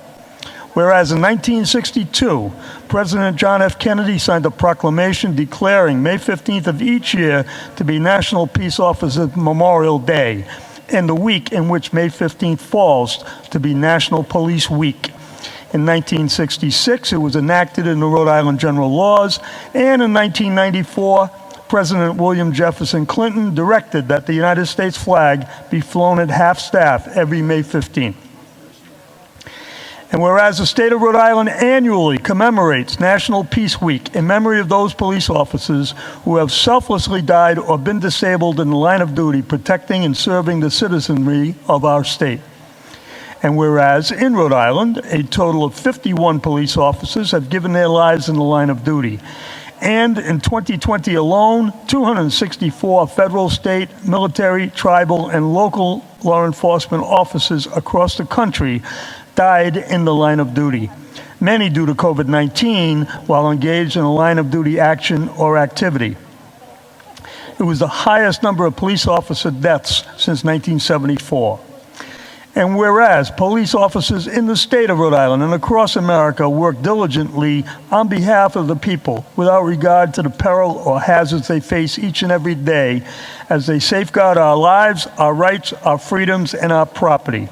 Whereas in 1962, President John F. Kennedy signed a proclamation declaring May 15th of each year to be National Peace Officers Memorial Day, and the week in which May 15th falls to be National Police Week. In 1966, it was enacted in the Rhode Island General Laws, and in 1994, President William Jefferson Clinton directed that the United States flag be flown at half-staff every May 15th. And whereas the state of Rhode Island annually commemorates National Peace Week in memory of those police officers who have selflessly died or been disabled in the line of duty protecting and serving the citizenry of our state. And whereas in Rhode Island, a total of 51 police officers have given their lives in the line of duty. And in 2020 alone, 264 federal, state, military, tribal, and local law enforcement officers across the country died in the line of duty, many due to COVID-19 while engaged in a line of duty action or activity. It was the highest number of police officer deaths since 1974. And whereas police officers in the state of Rhode Island and across America work diligently on behalf of the people without regard to the peril or hazards they face each and every day as they safeguard our lives, our rights, our freedoms, and our property.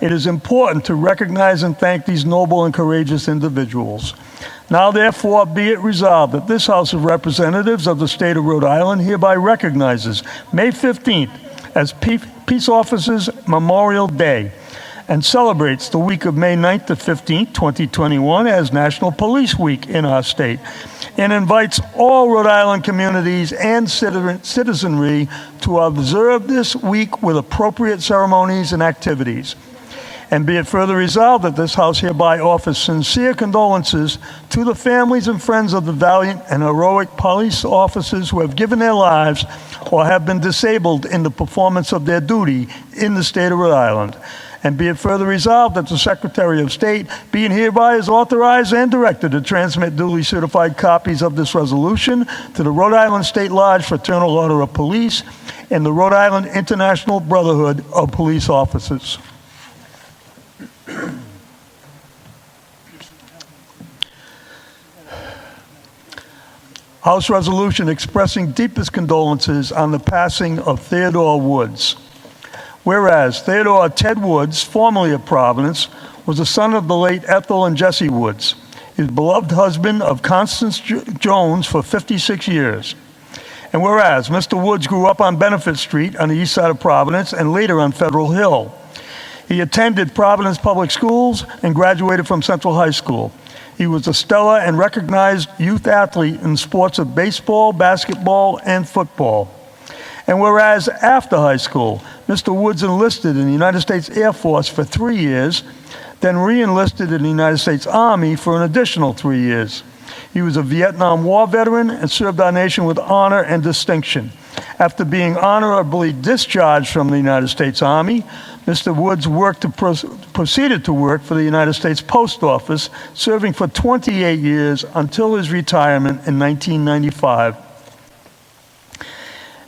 It is important to recognize and thank these noble and courageous individuals. Now, therefore, be it resolved that this House of Representatives of the state of Rhode Island hereby recognizes May 15th as Peace Officers Memorial Day and celebrates the week of May 9th to 15th, 2021 as National Police Week in our state, and invites all Rhode Island communities and citizenry to observe this week with appropriate ceremonies and activities. And be it further resolved that this House hereby offers sincere condolences to the families and friends of the valiant and heroic police officers who have given their lives or have been disabled in the performance of their duty in the state of Rhode Island. And be it further resolved that the Secretary of State, being hereby is authorized and directed to transmit duly certified copies of this resolution to the Rhode Island State Lodge Fraternal Order of Police and the Rhode Island International Brotherhood of Police Officers. House resolution expressing deepest condolences on the passing of Theodore Woods. Whereas Theodore Ted Woods, formerly of Providence, was the son of the late Ethel and Jesse Woods, his beloved husband of Constance Jones for 56 years. And whereas Mr. Woods grew up on Benefit Street on the east side of Providence and later on Federal Hill. He attended Providence Public Schools and graduated from Central High School. He was a stellar and recognized youth athlete in sports of baseball, basketball, and football. And whereas after high school, Mr. Woods enlisted in the United States Air Force for 3 years, then re-enlisted in the United States Army for an additional 3 years. He was a Vietnam War veteran and served our nation with honor and distinction. After being honorably discharged from the United States Army, Mr. Woods proceeded to work for the United States Post Office, serving for 28 years until his retirement in 1995.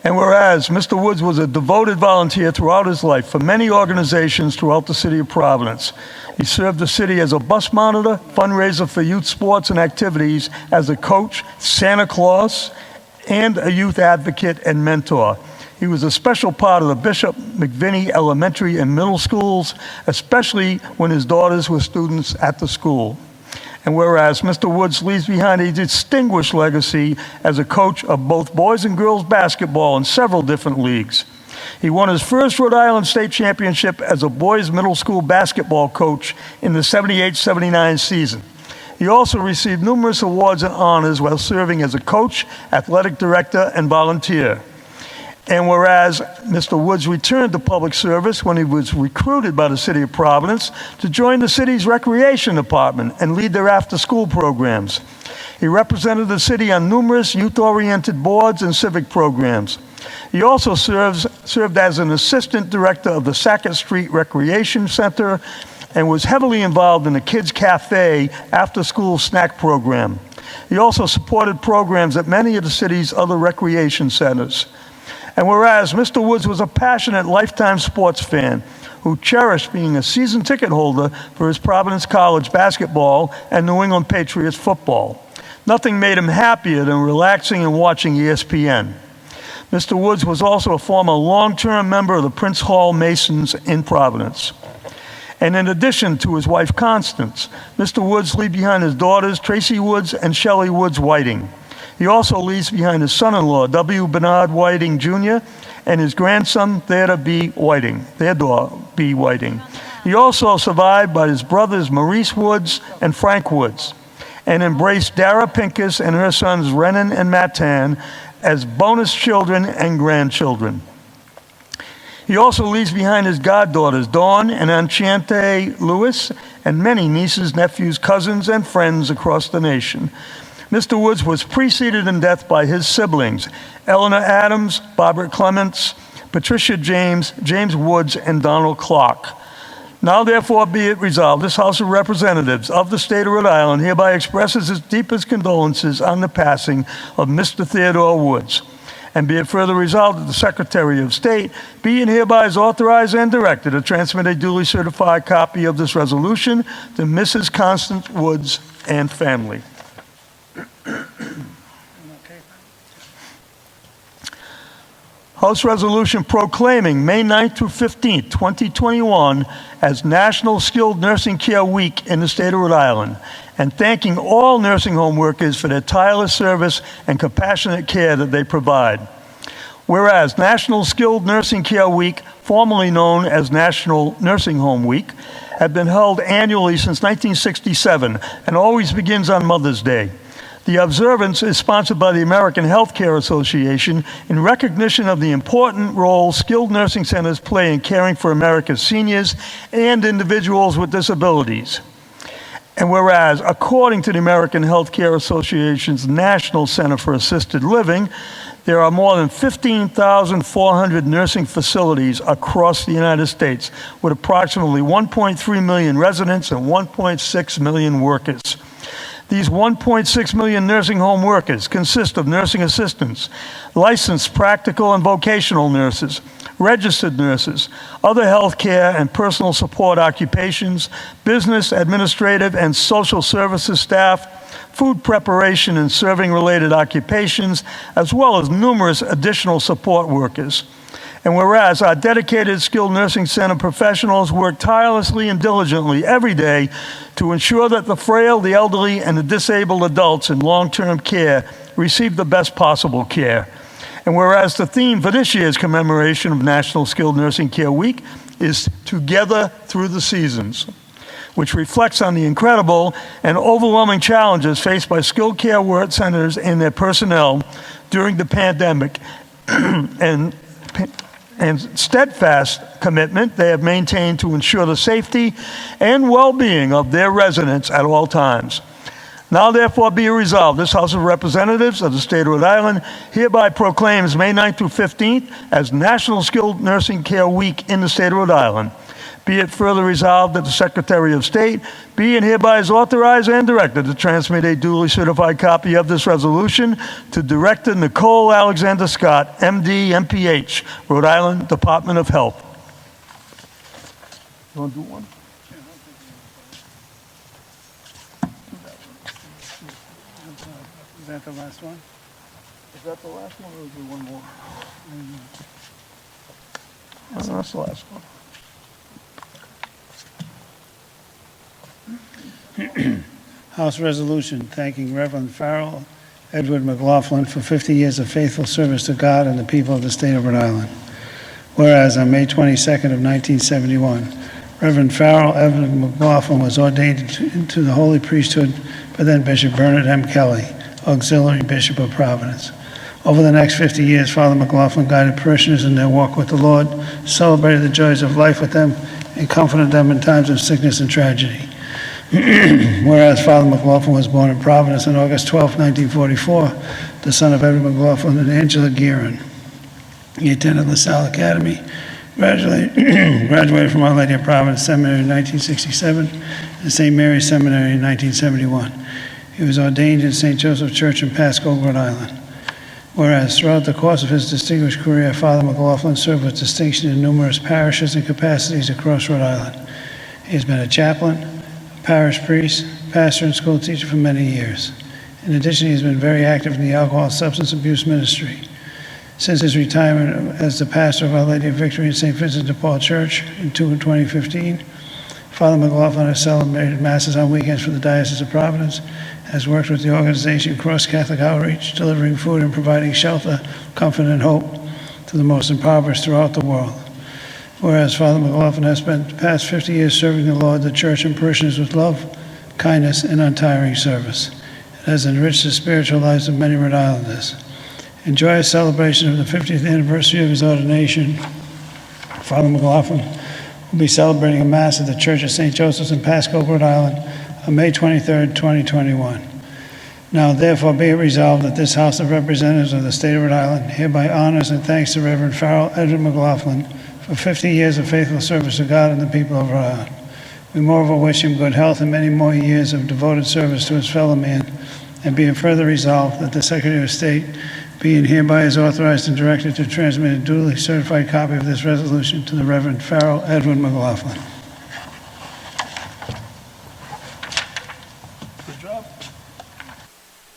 And whereas Mr. Woods was a devoted volunteer throughout his life for many organizations throughout the city of Providence. He served the city as a bus monitor, fundraiser for youth sports and activities, as a coach, Santa Claus, and a youth advocate and mentor. He was a special part of the Bishop McVinney Elementary and Middle Schools, especially when his daughters were students at the school. And whereas Mr. Woods leaves behind a distinguished legacy as a coach of both boys and girls basketball in several different leagues. He won his first Rhode Island State Championship as a boys middle school basketball coach in the 78-79 season. He also received numerous awards and honors while serving as a coach, athletic director, and volunteer. And whereas Mr. Woods returned to public service when he was recruited by the city of Providence to join the city's recreation department and lead their after-school programs. He represented the city on numerous youth-oriented boards and civic programs. He also served as an assistant director of the Sackett Street Recreation Center and was heavily involved in the Kids Cafe after-school snack program. He also supported programs at many of the city's other recreation centers. And whereas Mr. Woods was a passionate lifetime sports fan who cherished being a season ticket holder for his Providence College basketball and New England Patriots football, nothing made him happier than relaxing and watching ESPN. Mr. Woods was also a former long-term member of the Prince Hall Masons in Providence. And in addition to his wife, Constance, Mr. Woods leaves behind his daughters, Tracy Woods and Shelley Woods Whiting. He also leaves behind his son-in-law, W. Bernard Whiting, Jr., and his grandson, Theodore B. Whiting. He also survived by his brothers, Maurice Woods and Frank Woods, and embraced Dara Pincus and her sons, Renan and Matan, as bonus children and grandchildren. He also leaves behind his goddaughters, Dawn and Enchante Lewis, and many nieces, nephews, cousins, and friends across the nation. Mr. Woods was preceded in death by his siblings, Eleanor Adams, Barbara Clements, Patricia James, James Woods, and Donald Clark. Now therefore be it resolved, this House of Representatives of the state of Rhode Island hereby expresses its deepest condolences on the passing of Mr. Theodore Woods. And be it further resolved that the Secretary of State be and hereby is authorized and directed to transmit a duly certified copy of this resolution to Mrs. Constance Woods and family. House Resolution proclaiming May 9th through 15th, 2021 as National Skilled Nursing Care Week in the state of Rhode Island, and thanking all nursing home workers for their tireless service and compassionate care that they provide. Whereas National Skilled Nursing Care Week, formerly known as National Nursing Home Week, had been held annually since 1967 and always begins on Mother's Day. The observance is sponsored by the American Healthcare Association in recognition of the important role skilled nursing centers play in caring for America's seniors and individuals with disabilities. And whereas, according to the American Healthcare Association's National Center for Assisted Living, there are more than 15,400 nursing facilities across the United States with approximately 1.3 million residents and 1.6 million workers. These 1.6 million nursing home workers consist of nursing assistants, licensed practical and vocational nurses, registered nurses, other healthcare and personal support occupations, business, administrative, and social services staff, food preparation and serving-related occupations, as well as numerous additional support workers. And whereas our dedicated skilled nursing center professionals work tirelessly and diligently every day to ensure that the frail, the elderly, and the disabled adults in long-term care receive the best possible care. And whereas the theme for this year's commemoration of National Skilled Nursing Care Week is Together Through the Seasons, which reflects on the incredible and overwhelming challenges faced by skilled care work centers and their personnel during the pandemic and steadfast commitment they have maintained to ensure the safety and well-being of their residents at all times. Now therefore be resolved, this House of Representatives of the state of Rhode Island hereby proclaims May 9th through 15th as National Skilled Nursing Care Week in the state of Rhode Island. Be it further resolved that the Secretary of State be and hereby is authorized and directed to transmit a duly certified copy of this resolution to Director Nicole Alexander Scott, MD, MPH, Rhode Island Department of Health. You want to do one? Is that the last one? Is that the last one or is there one more? No, that's the last one. House resolution thanking Reverend Farrell Edward McLaughlin for 50 years of faithful service to God and the people of the state of Rhode Island. Whereas on May 22nd of 1971, Reverend Farrell Edward McLaughlin was ordained into the holy priesthood by then Bishop Bernard M. Kelly, Auxiliary Bishop of Providence. Over the next 50 years, Father McLaughlin guided parishioners in their walk with the Lord, celebrated the joys of life with them, and comforted them in times of sickness and tragedy. Whereas Father McLaughlin was born in Providence on August 12, 1944, the son of Edward McLaughlin and Angela Guerin. He attended LaSalle Academy, graduated from Our Lady of Providence Seminary in 1967 and St. Mary's Seminary in 1971. He was ordained in St. Joseph Church in Pasco, Rhode Island. Whereas throughout the course of his distinguished career, Father McLaughlin served with distinction in numerous parishes and capacities across Rhode Island. He has been a chaplain, a parish priest, pastor, and school teacher for many years. In addition, he has been very active in the alcohol and substance abuse ministry. Since his retirement as the pastor of Our Lady of Victory in St. Vincent de Paul Church in 2015, Father McLaughlin has celebrated Masses on weekends for the Diocese of Providence, has worked with the organization Cross Catholic Outreach, delivering food and providing shelter, comfort, and hope to the most impoverished throughout the world. Whereas Father McLaughlin has spent the past 50 years serving the Lord, the Church, and parishioners with love, kindness, and untiring service. It has enriched the spiritual lives of many Rhode Islanders. In joyous celebration of the 50th anniversary of his ordination, Father McLaughlin will be celebrating a Mass at the Church of St. Joseph's in Pasco, Rhode Island, on May 23, 2021. Now, therefore, be it resolved that this House of Representatives of the State of Rhode Island hereby honors and thanks the Reverend Farrell Edward McLaughlin for 50 years of faithful service to God and the people of Rhode Island. We moreover wish him good health and many more years of devoted service to his fellow man, and be it further resolved that the Secretary of State be and hereby is authorized and directed to transmit a duly certified copy of this resolution to the Reverend Farrell Edward McLaughlin. Good job.